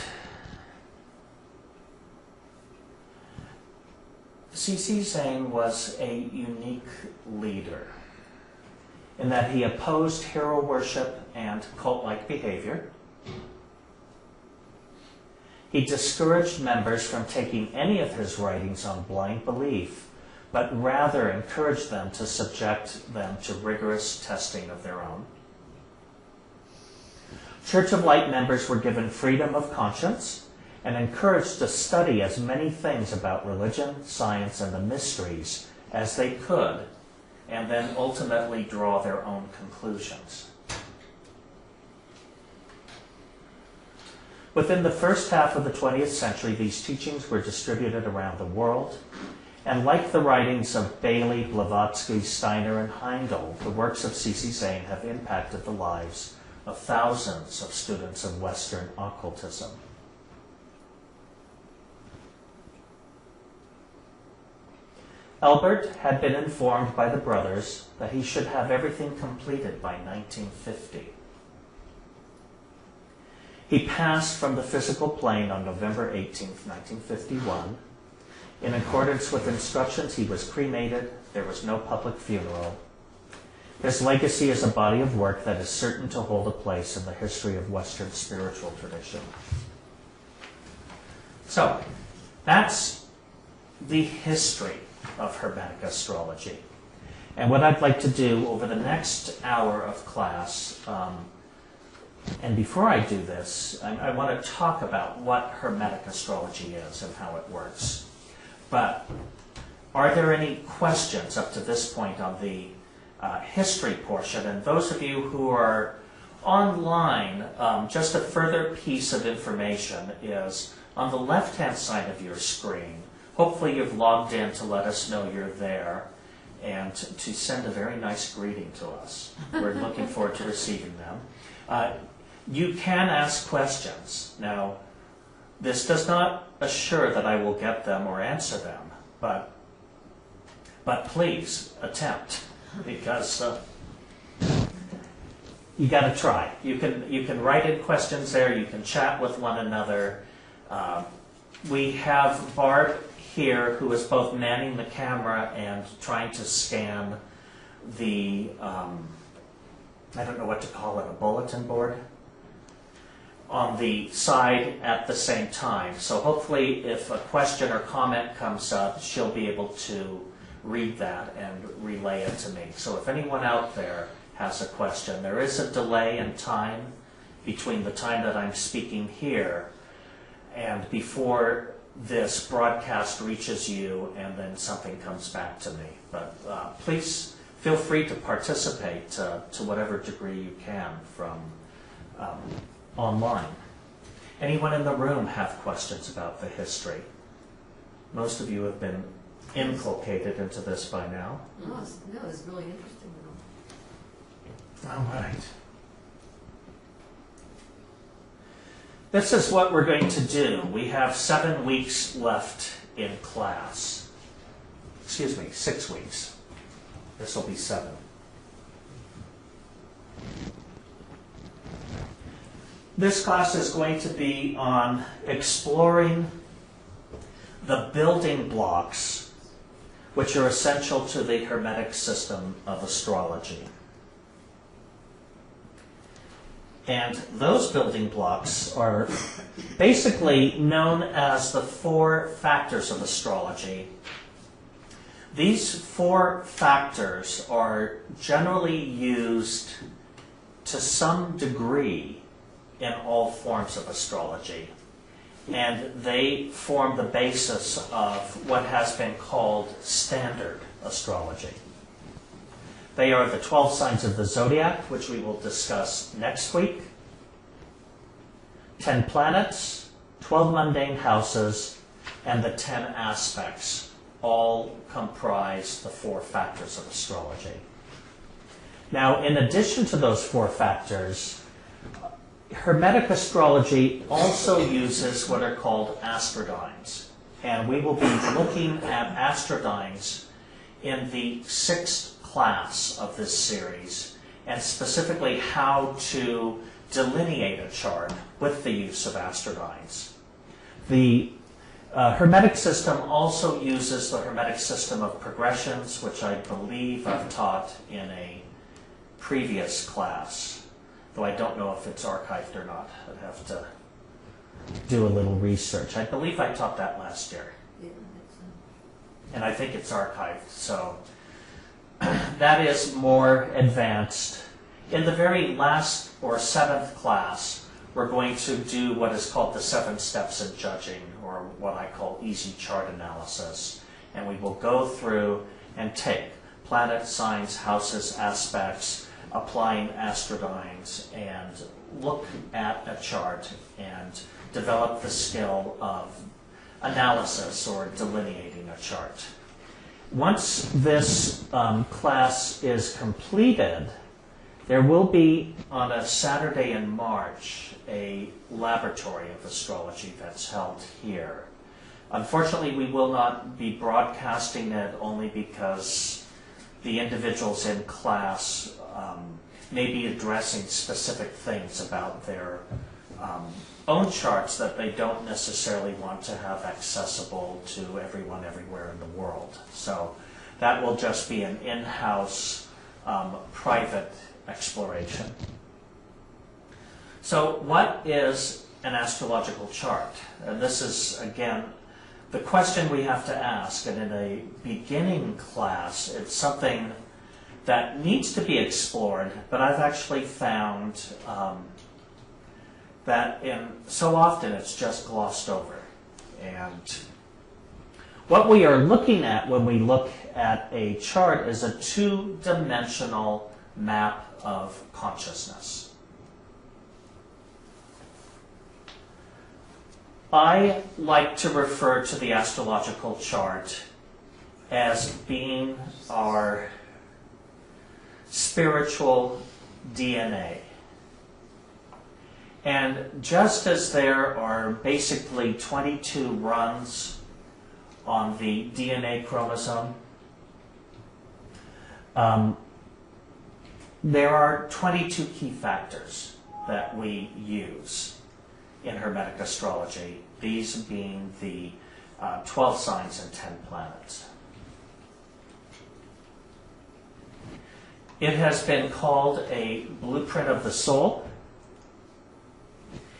Speaker 1: C.C. Zane was a unique leader in that he opposed hero worship and cult-like behavior. He discouraged members from taking any of his writings on blind belief, but rather encouraged them to subject them to rigorous testing of their own. Church of Light members were given freedom of conscience and encouraged to study as many things about religion, science, and the mysteries as they could, and then ultimately draw their own conclusions. Within the first half of the 20th century, these teachings were distributed around the world, and like the writings of Bailey, Blavatsky, Steiner, and Heindel, the works of C.C. Zane have impacted the lives of thousands of students of Western occultism. Albert had been informed by the brothers that he should have everything completed by 1950. He passed from the physical plane on November 18, 1951. In accordance with instructions, he was cremated. There was no public funeral. His legacy is a body of work that is certain to hold a place in the history of Western spiritual tradition. So, that's the history of Hermetic Astrology. And what I'd like to do over the next hour of class, and before I do this, I want to talk about what Hermetic Astrology is and how it works. But are there any questions up to this point on the history portion. And those of you who are online, just a further piece of information is on the left-hand side of your screen. Hopefully you've logged in to let us know you're there and to send a very nice greeting to us. We're looking forward to receiving them. You can ask questions. Now, this does not assure that I will get them or answer them, but please attempt, because you got to try. You can write in questions there. You can chat with one another. We have Barb here, who is both manning the camera and trying to scan the, I don't know what to call it, a bulletin board, on the side at the same time. So hopefully if a question or comment comes up, she'll be able to read that and relay it to me. So if anyone out there has a question, there is a delay in time between the time that I'm speaking here and before this broadcast reaches you and then something comes back to me. But please feel free to participate to whatever degree you can from online. Anyone in the room have questions about the history? Most of you have been inculcated into this by now.
Speaker 2: No, it's really interesting.
Speaker 1: All right. This is what we're going to do. We have 7 weeks left in class. Excuse me, 6 weeks. This will be 7. This class is going to be on exploring the building blocks which are essential to the Hermetic system of astrology. And those building blocks are basically known as the 4 factors of astrology. These 4 factors are generally used to some degree in all forms of astrology. And they form the basis of what has been called standard astrology. They are the 12 signs of the Zodiac, which we will discuss next week, 10 planets, 12 mundane houses, and the 10 aspects all comprise the 4 factors of astrology. Now, in addition to those 4 factors, Hermetic astrology also uses what are called Astrodynes. And we will be looking at Astrodynes in the 6th class of this series, and specifically how to delineate a chart with the use of Astrodynes. The Hermetic system also uses the Hermetic system of progressions, which I believe I've taught in a previous class, though I don't know if it's archived or not. I'd have to do a little research. I believe I taught that last year, and I think it's archived, so that is more advanced. In the very last or 7th class, we're going to do what is called the 7 steps in judging, or what I call easy chart analysis. And we will go through and take planet signs, houses, aspects, applying Astrodynes, and look at a chart and develop the skill of analysis or delineating a chart. Once this class is completed, there will be, on a Saturday in March, a laboratory of astrology that's held here. Unfortunately, we will not be broadcasting it, only because the individuals in class may be addressing specific things about their own charts that they don't necessarily want to have accessible to everyone everywhere in the world. So that will just be an in-house private exploration. So what is an astrological chart? And this is, again, the question we have to ask. And in a beginning class, it's something that needs to be explored, but I've actually found that so often it's just glossed over. And What we are looking at when we look at a chart is a two-dimensional map of consciousness. I like to refer to the astrological chart as being our spiritual DNA. And just as there are basically 22 runs on the DNA chromosome, there are 22 key factors that we use in Hermetic Astrology, these being the 12 signs and 10 planets. It has been called a blueprint of the soul.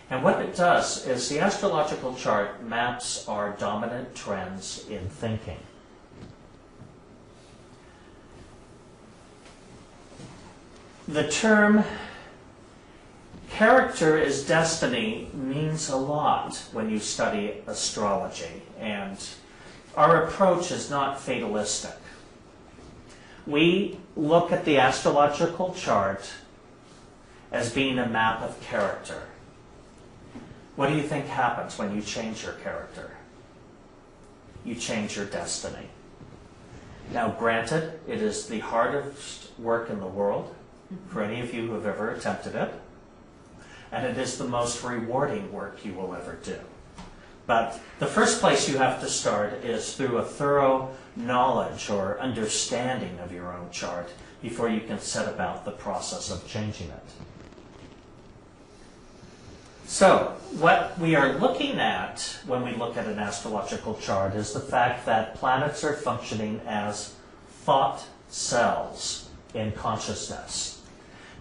Speaker 1: And what it does is the astrological chart maps our dominant trends in thinking. The term character is destiny means a lot when you study astrology, and our approach is not fatalistic. We look at the astrological chart as being a map of character. What do you think happens when you change your character? You change your destiny. Now, granted, it is the hardest work in the world for any of you who have ever attempted it, and it is the most rewarding work you will ever do. But the first place you have to start is through a thorough knowledge or understanding of your own chart before you can set about the process of changing it. So, what we are looking at when we look at an astrological chart is the fact that planets are functioning as thought cells in consciousness.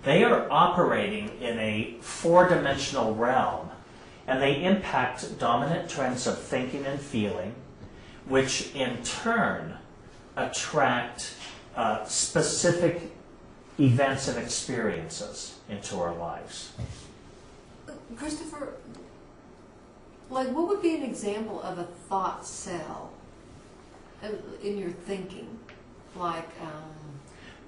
Speaker 1: They are operating in a four-dimensional realm, and they impact dominant trends of thinking and feeling, which in turn attract specific events and experiences into our lives.
Speaker 2: Christopher, like, what would be an example of a thought cell in your thinking? Like,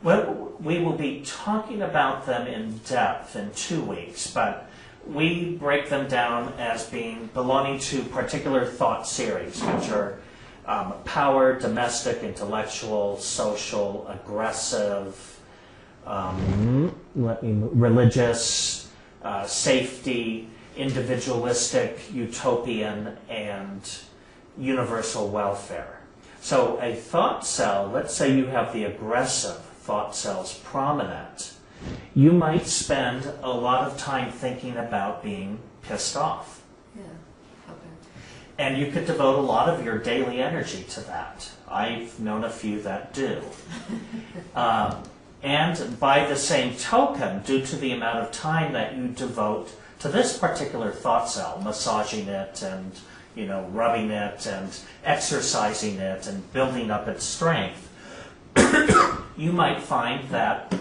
Speaker 1: Well, we will be talking about them in depth in 2 weeks, but we break them down as belonging to particular thought series, which are power, domestic, intellectual, social, aggressive, religious, safety, individualistic, utopian, and universal welfare. So a thought cell, let's say you have the aggressive thought cells prominent, you might spend a lot of time thinking about being pissed off.
Speaker 2: yeah, okay.
Speaker 1: And you could devote a lot of your daily energy to that. I've known a few that do. And by the same token, due to the amount of time that you devote to this particular thought cell, massaging it and rubbing it and exercising it and building up its strength, you might find that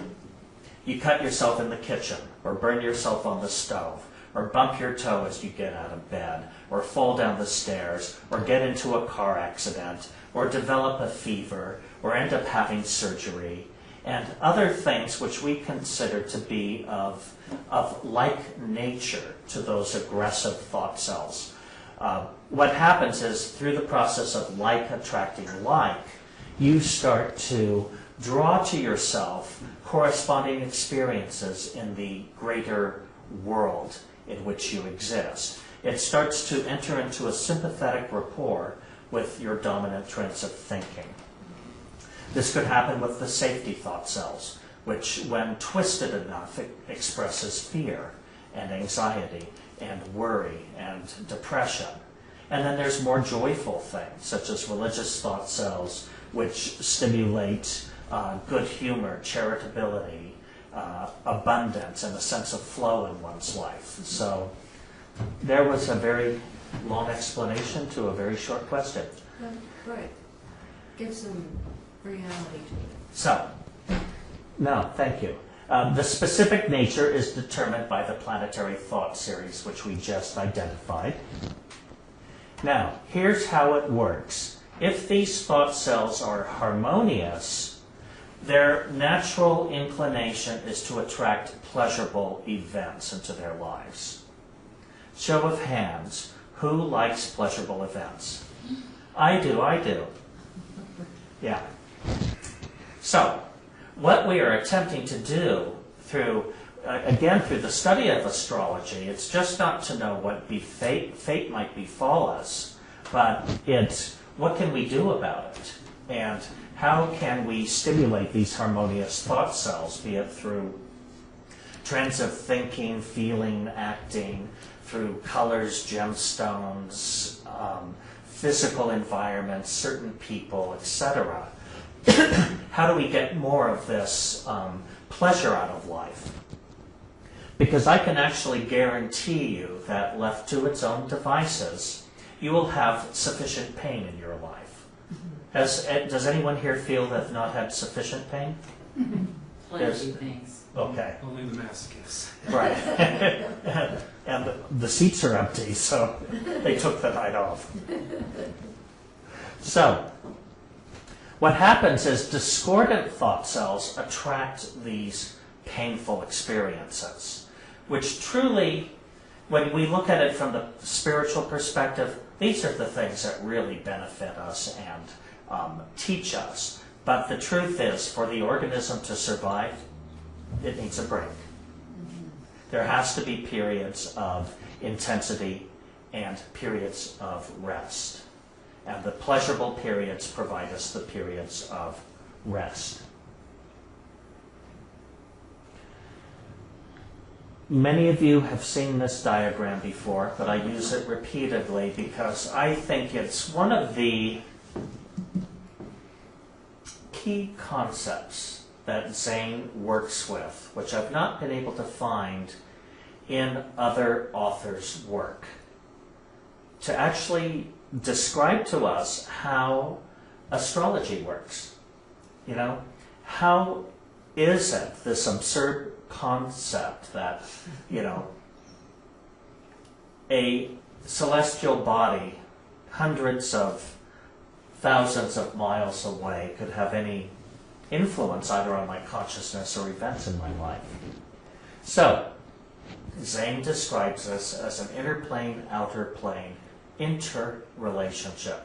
Speaker 1: you cut yourself in the kitchen, or burn yourself on the stove, or bump your toe as you get out of bed, or fall down the stairs, or get into a car accident, or develop a fever, or end up having surgery, and other things which we consider to be of like nature to those aggressive thought cells. What happens is, through the process of like attracting like, you start to draw to yourself corresponding experiences in the greater world in which you exist. It starts to enter into a sympathetic rapport with your dominant trends of thinking. This could happen with the safety thought cells, which, when twisted enough, it expresses fear and anxiety and worry and depression. And then there's more joyful things, such as religious thought cells, which stimulate good humor, charitability, abundance, and a sense of flow in one's life. So there was a very long explanation to a very short question.
Speaker 2: Right. Give some reality to it.
Speaker 1: So, no, thank you. The specific nature is determined by the planetary thought series, which we just identified. Now, here's how it works. if these thought cells are harmonious, their natural inclination is to attract pleasurable events into their lives. Show of hands, who likes pleasurable events? I do. Yeah. So, what we are attempting to do through the study of astrology, it's just not to know what fate might befall us, but it's what can we do about it? And how can we stimulate these harmonious thought cells, be it through trends of thinking, feeling, acting, through colors, gemstones, physical environments, certain people, etc. How do we get more of this pleasure out of life? Because I can actually guarantee you that left to its own devices, you will have sufficient pain in your life. Does anyone here feel they've not had sufficient pain?
Speaker 3: Plenty, thanks.
Speaker 1: Okay.
Speaker 4: Only the masochists.
Speaker 1: Right. And the seats are empty, so they took the night off. So, what happens is discordant thought cells attract these painful experiences, which truly, when we look at it from the spiritual perspective, these are the things that really benefit us and teach us. But the truth is, for the organism to survive, it needs a break. There has to be periods of intensity and periods of rest. And the pleasurable periods provide us the periods of rest. Many of you have seen this diagram before, but I use it repeatedly because I think it's one of the key concepts that Zane works with, which I've not been able to find in other authors' work, to actually describe to us how astrology works. You know, how is it, this absurd concept that, you know, a celestial body hundreds of thousands of miles away could have any influence either on my consciousness or events in my life. So, Zane describes this as an inner plane, outer plane interrelationship.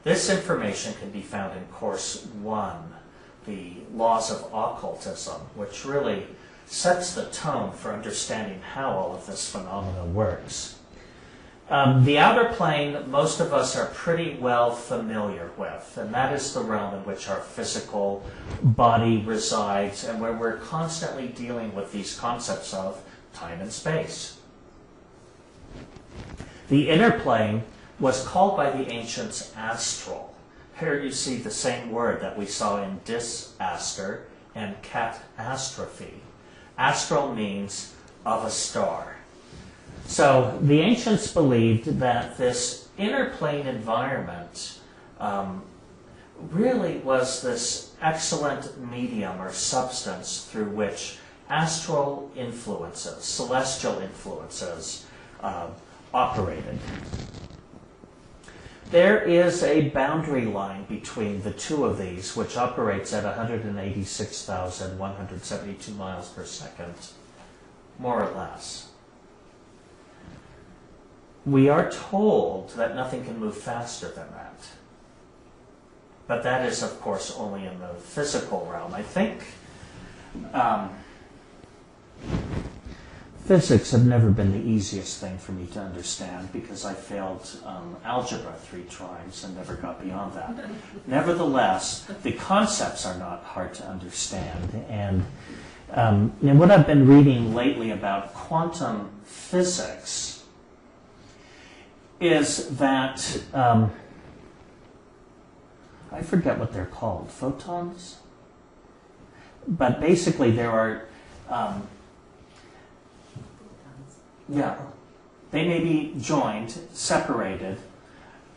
Speaker 1: This information can be found in Course 1, the Laws of Occultism, which really sets the tone for understanding how all of this phenomena works. The outer plane, most of us are pretty well familiar with, and that is the realm in which our physical body resides and where we're constantly dealing with these concepts of time and space. The inner plane was called by the ancients astral. Here you see the same word that we saw in disaster and catastrophe. Astral means of a star. So the ancients believed that this inner plane environment really was this excellent medium or substance through which astral influences, celestial influences, operated. There is a boundary line between the two of these, which operates at 186,172 miles per second, more or less. We are told that nothing can move faster than that. But that is, of course, only in the physical realm. I think physics have never been the easiest thing for me to understand because I failed algebra 3 times and never got beyond that. Nevertheless, the concepts are not hard to understand. And what I've been reading lately about quantum physics is that, I forget what they're called, photons? But basically there are, they may be joined, separated,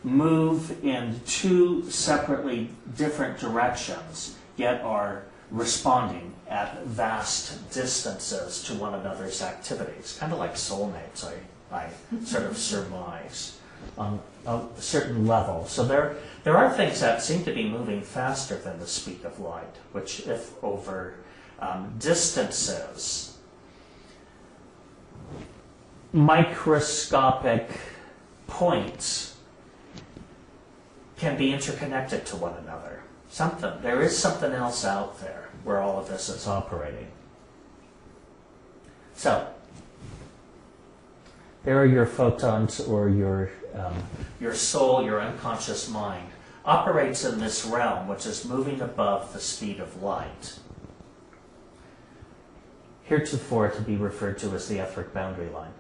Speaker 1: move in 2 separately different directions, yet are responding at vast distances to one another's activities. Kind of like soulmates, I sort of surmise. on a certain level. So there are things that seem to be moving faster than the speed of light, which if over distances, microscopic points can be interconnected to one another. There is something else out there where all of this is operating. So, there are your photons, or your soul, your unconscious mind, operates in this realm which is moving above the speed of light. Heretofore to be referred to as the etheric boundary line,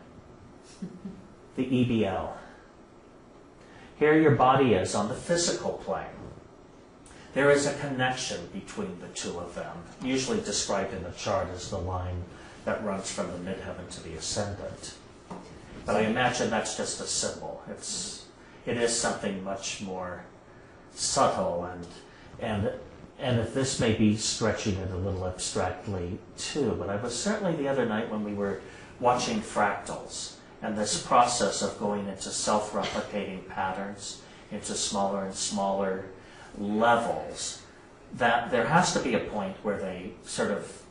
Speaker 1: the EBL. Here your body is on the physical plane. There is a connection between the two of them, usually described in the chart as the line that runs from the midheaven to the ascendant. But I imagine that's just a symbol. It is something much more subtle, and if this may be stretching it a little abstractly too, but I was certainly the other night when we were watching fractals and this process of going into self-replicating patterns, into smaller and smaller levels, that there has to be a point where they sort of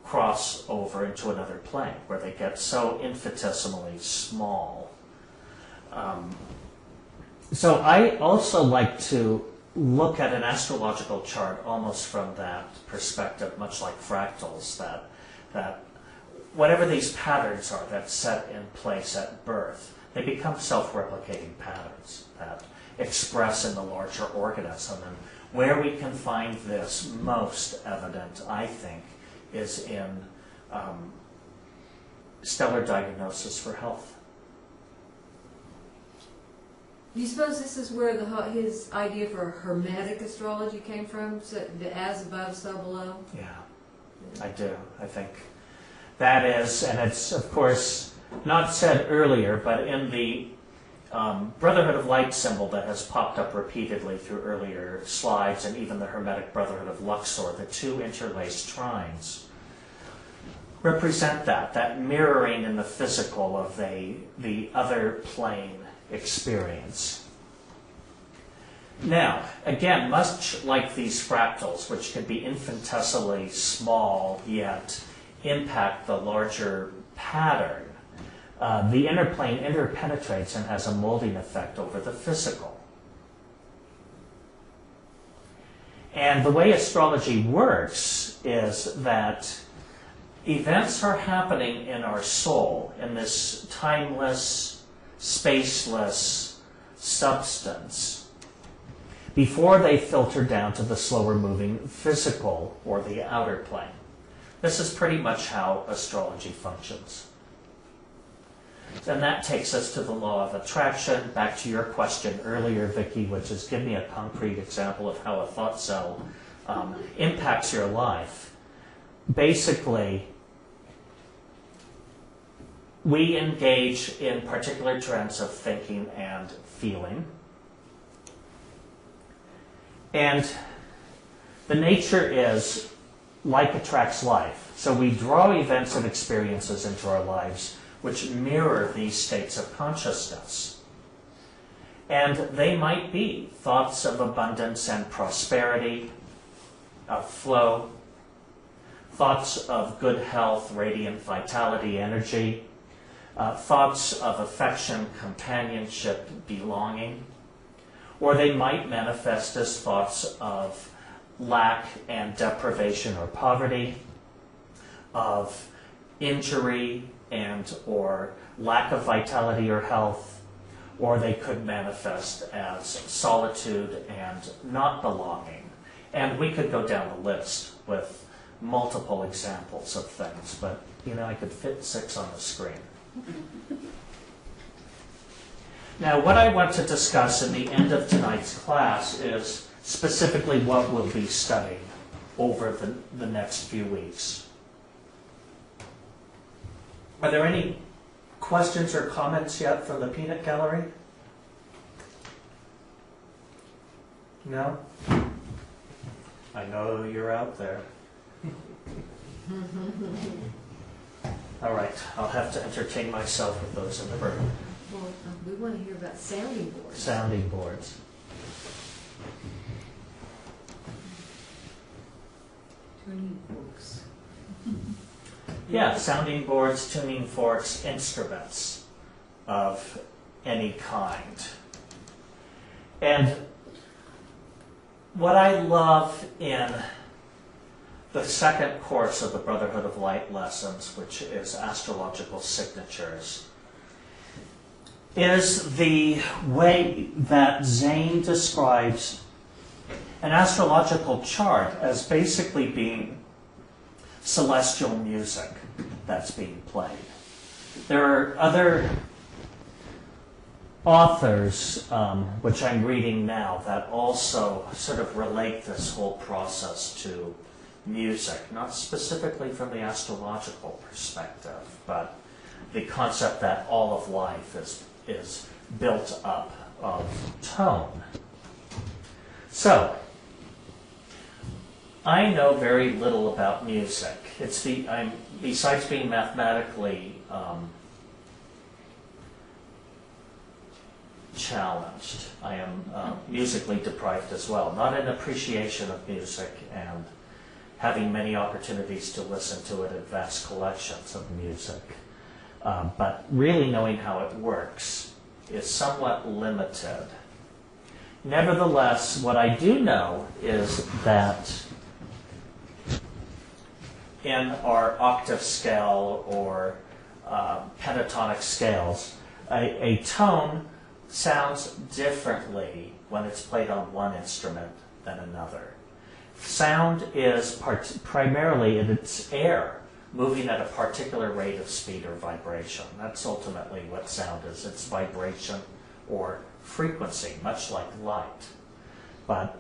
Speaker 1: cross over into another plane, where they get so infinitesimally small. So I also like to look at an astrological chart almost from that perspective, much like fractals, that whatever these patterns are that's set in place at birth, they become self-replicating patterns that express in the larger organism. And where we can find this most evident, I think, is in stellar diagnosis for health.
Speaker 2: Do you suppose this is where his idea for Hermetic Astrology came from? So the as above, so below?
Speaker 1: Yeah, I do. I think that is, and it's, of course, not said earlier, but in the Brotherhood of Light symbol that has popped up repeatedly through earlier slides, and even the Hermetic Brotherhood of Luxor, the two interlaced trines represent that mirroring in the physical of the other plane experience. Now, again, much like these fractals, which can be infinitesimally small yet impact the larger pattern, the inner plane interpenetrates and has a molding effect over the physical. And the way astrology works is that events are happening in our soul, in this timeless, spaceless substance, before they filter down to the slower moving physical or the outer plane. This is pretty much how astrology functions. And that takes us to the law of attraction, back to your question earlier, Vicki, which is give me a concrete example of how a thought cell impacts your life. Basically, we engage in particular trends of thinking and feeling. And the nature is like attracts life. So we draw events and experiences into our lives which mirror these states of consciousness. And they might be thoughts of abundance and prosperity, of flow, thoughts of good health, radiant vitality, energy, thoughts of affection, companionship, belonging, or they might manifest as thoughts of lack and deprivation or poverty, of injury and or lack of vitality or health, or they could manifest as solitude and not belonging. And we could go down the list with multiple examples of things, but I could fit 6 on the screen. Now, what I want to discuss in the end of tonight's class is specifically what we'll be studying over the next few weeks. Are there any questions or comments yet from the peanut gallery? No? I know you're out there. All right, I'll have to entertain myself with those in the room.
Speaker 2: Well, want to hear about sounding boards.
Speaker 1: Sounding boards.
Speaker 3: Tuning forks.
Speaker 1: Yeah, sounding boards, tuning forks, instruments of any kind. And what I love in the second course of the Brotherhood of Light lessons, which is Astrological Signatures, is the way that Zane describes an astrological chart as basically being celestial music that's being played. There are other authors, which I'm reading now, that also sort of relate this whole process to music, not specifically from the astrological perspective, but the concept that all of life is built up of tone. So, I know very little about music. Besides being mathematically challenged, I am musically deprived as well. Not an appreciation of music and having many opportunities to listen to it in vast collections of music. But really knowing how it works is somewhat limited. Nevertheless, what I do know is that in our octave scale or pentatonic scales, a tone sounds differently when it's played on one instrument than another. Sound is primarily in its air, moving at a particular rate of speed or vibration. That's ultimately what sound is. It's vibration or frequency, much like light, but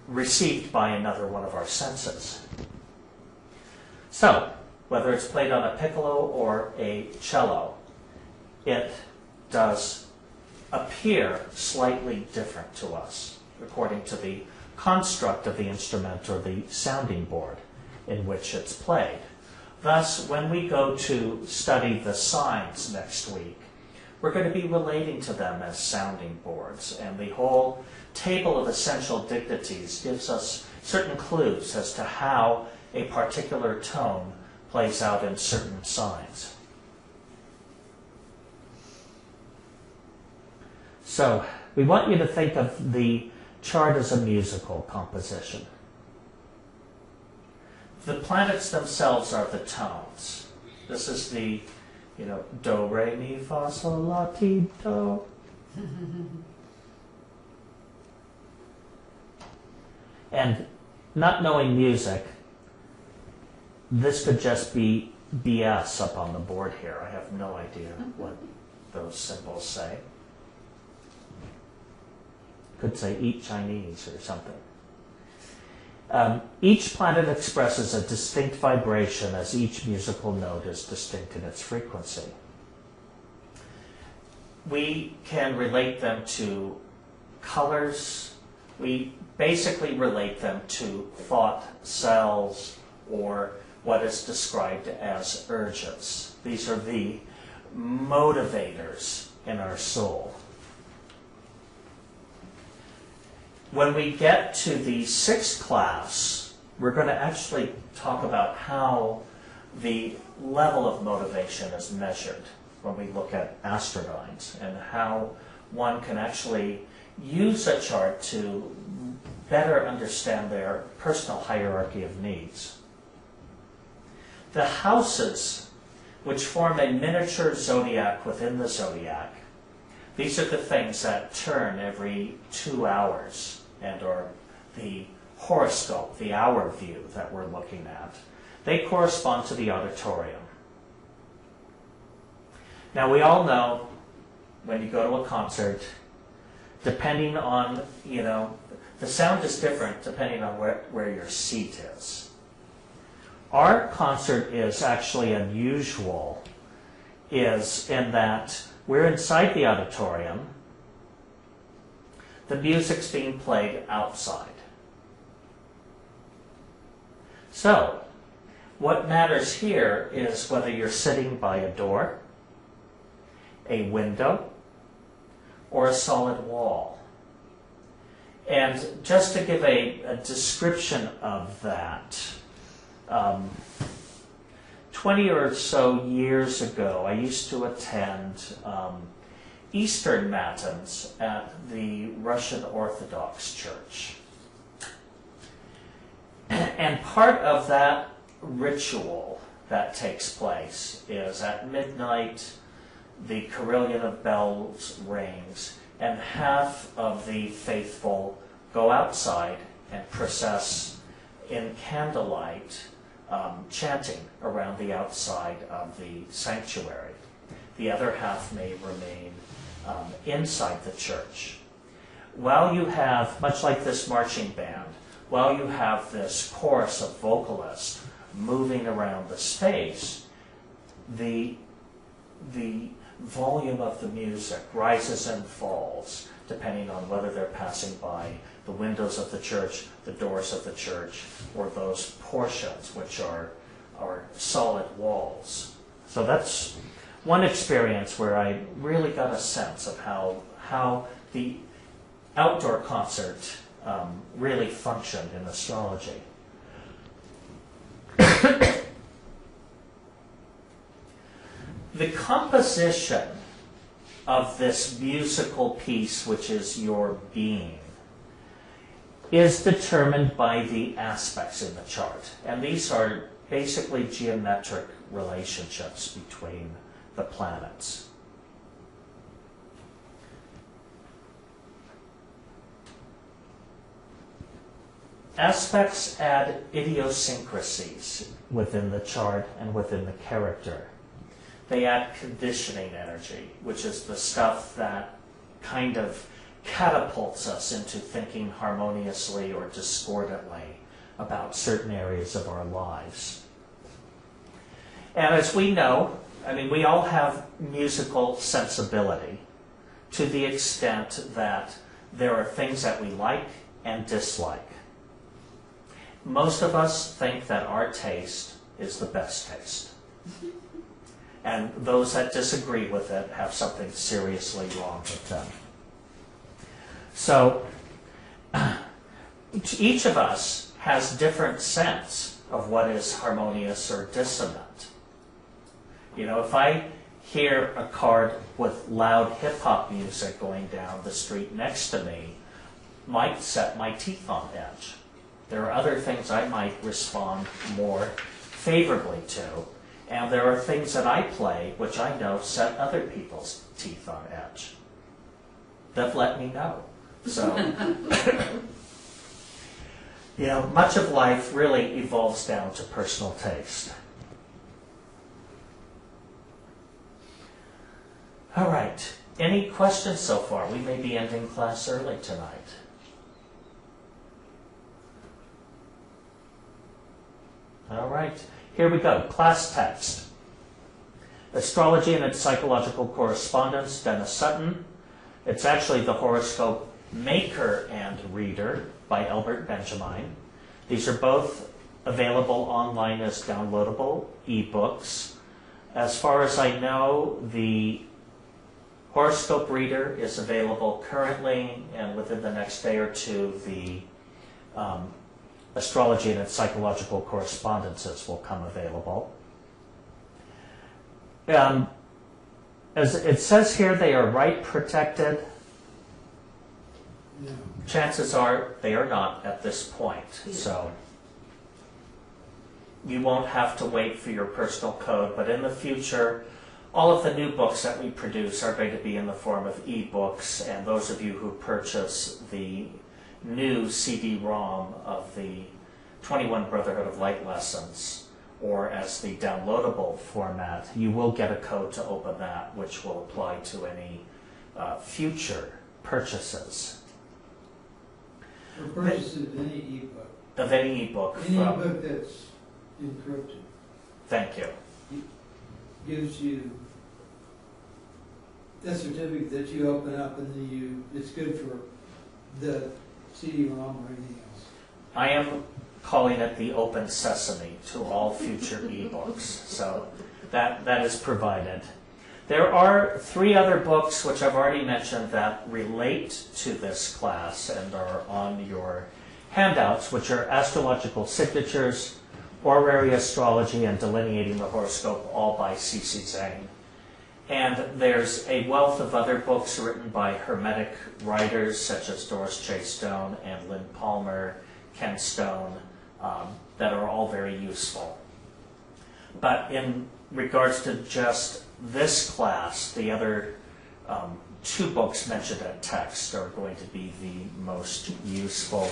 Speaker 1: received by another one of our senses. So, whether it's played on a piccolo or a cello, it does appear slightly different to us, according to the construct of the instrument or the sounding board in which it's played. Thus, when we go to study the signs next week, we're going to be relating to them as sounding boards, and the whole table of essential dignities gives us certain clues as to how a particular tone plays out in certain signs. So, we want you to think of the chart as a musical composition. The planets themselves are the tones. This is the, do, re, mi, fa, sol, la, ti, do. And not knowing music, this could just be BS up on the board here. I have no idea what those symbols say. Could say eat Chinese or something. Each planet expresses a distinct vibration as each musical note is distinct in its frequency. We can relate them to colors. We basically relate them to thought cells or what is described as urges. These are the motivators in our soul. When we get to the 6th class, we're going to actually talk about how the level of motivation is measured when we look at Astrodynes and how one can actually use a chart to better understand their personal hierarchy of needs. The houses, which form a miniature zodiac within the zodiac, these are the things that turn every 2 hours and are the horoscope, the hour view that we're looking at. They correspond to the auditorium. Now we all know when you go to a concert, depending on, the sound is different depending on where your seat is. Our concert is actually unusual, is in that we're inside the auditorium. The music's being played outside. So, what matters here is whether you're sitting by a door, a window, or a solid wall. And just to give a description of that, 20 or so years ago, I used to attend Eastern Matins at the Russian Orthodox Church. And part of that ritual that takes place is at midnight, the carillon of bells rings, and half of the faithful go outside and process in candlelight, chanting around the outside of the sanctuary. The other half may remain inside the church. While you have, much like this marching band, while you have this chorus of vocalists moving around the space, the volume of the music rises and falls depending on whether they're passing by the windows of the church, the doors of the church, or those portions which are solid walls. So that's one experience where I really got a sense of how the outdoor concert really functioned in astrology. The composition of this musical piece, which is your being, is determined by the aspects in the chart. And these are basically geometric relationships between the planets. Aspects add idiosyncrasies within the chart and within the character. They add conditioning energy, which is the stuff that kind of catapults us into thinking harmoniously or discordantly about certain areas of our lives. And as we know, I mean, we all have musical sensibility to the extent that there are things that we like and dislike. Most of us think that our taste is the best taste. And those that disagree with it have something seriously wrong with them. So each of us has different sense of what is harmonious or dissonant. You know, if I hear a card with loud hip-hop music going down the street next to me, might set my teeth on edge. There are other things I might respond more favorably to. And there are things that I play which I know set other people's teeth on edge. They've let me know. So, you know, much of life really evolves down to personal taste. All right. Any questions so far? We may be ending class early tonight. All right. Here we go. Class text. Astrology and its Psychological Correspondence, Dennis Sutton. It's actually the horoscope Maker and Reader by Albert Benjamin. These are both available online as downloadable ebooks. As far as I know, the horoscope reader is available currently, and within the next day or two, the Astrology and its Psychological Correspondences will come available. As it says here, they are right protected.
Speaker 5: No.
Speaker 1: Chances are they are not at this point. So you won't have to wait for your personal code, but in the future, all of the new books that we produce are going to be in the form of ebooks, and those of you who purchase the new CD-ROM of the 21 Brotherhood of Light lessons, or as the downloadable format, you will get a code to open that, which will apply to any future purchases.
Speaker 5: Or purchase of any ebook.
Speaker 1: Of any ebook.
Speaker 5: Any ebook that's encrypted.
Speaker 1: Thank you.
Speaker 5: Gives you a certificate that you open up, and then it's good for the CD-ROM or anything else.
Speaker 1: I am calling it the open sesame to all future ebooks, so that is provided. There are 3 other books which I've already mentioned that relate to this class and are on your handouts, which are Astrological Signatures, Horary Astrology, and Delineating the Horoscope, all by C.C. Zane. And there's a wealth of other books written by Hermetic writers such as Doris J. Stone and Lynn Palmer, Ken Stone, that are all very useful. But in regards to just this class, the other 2 books mentioned at text are going to be the most useful.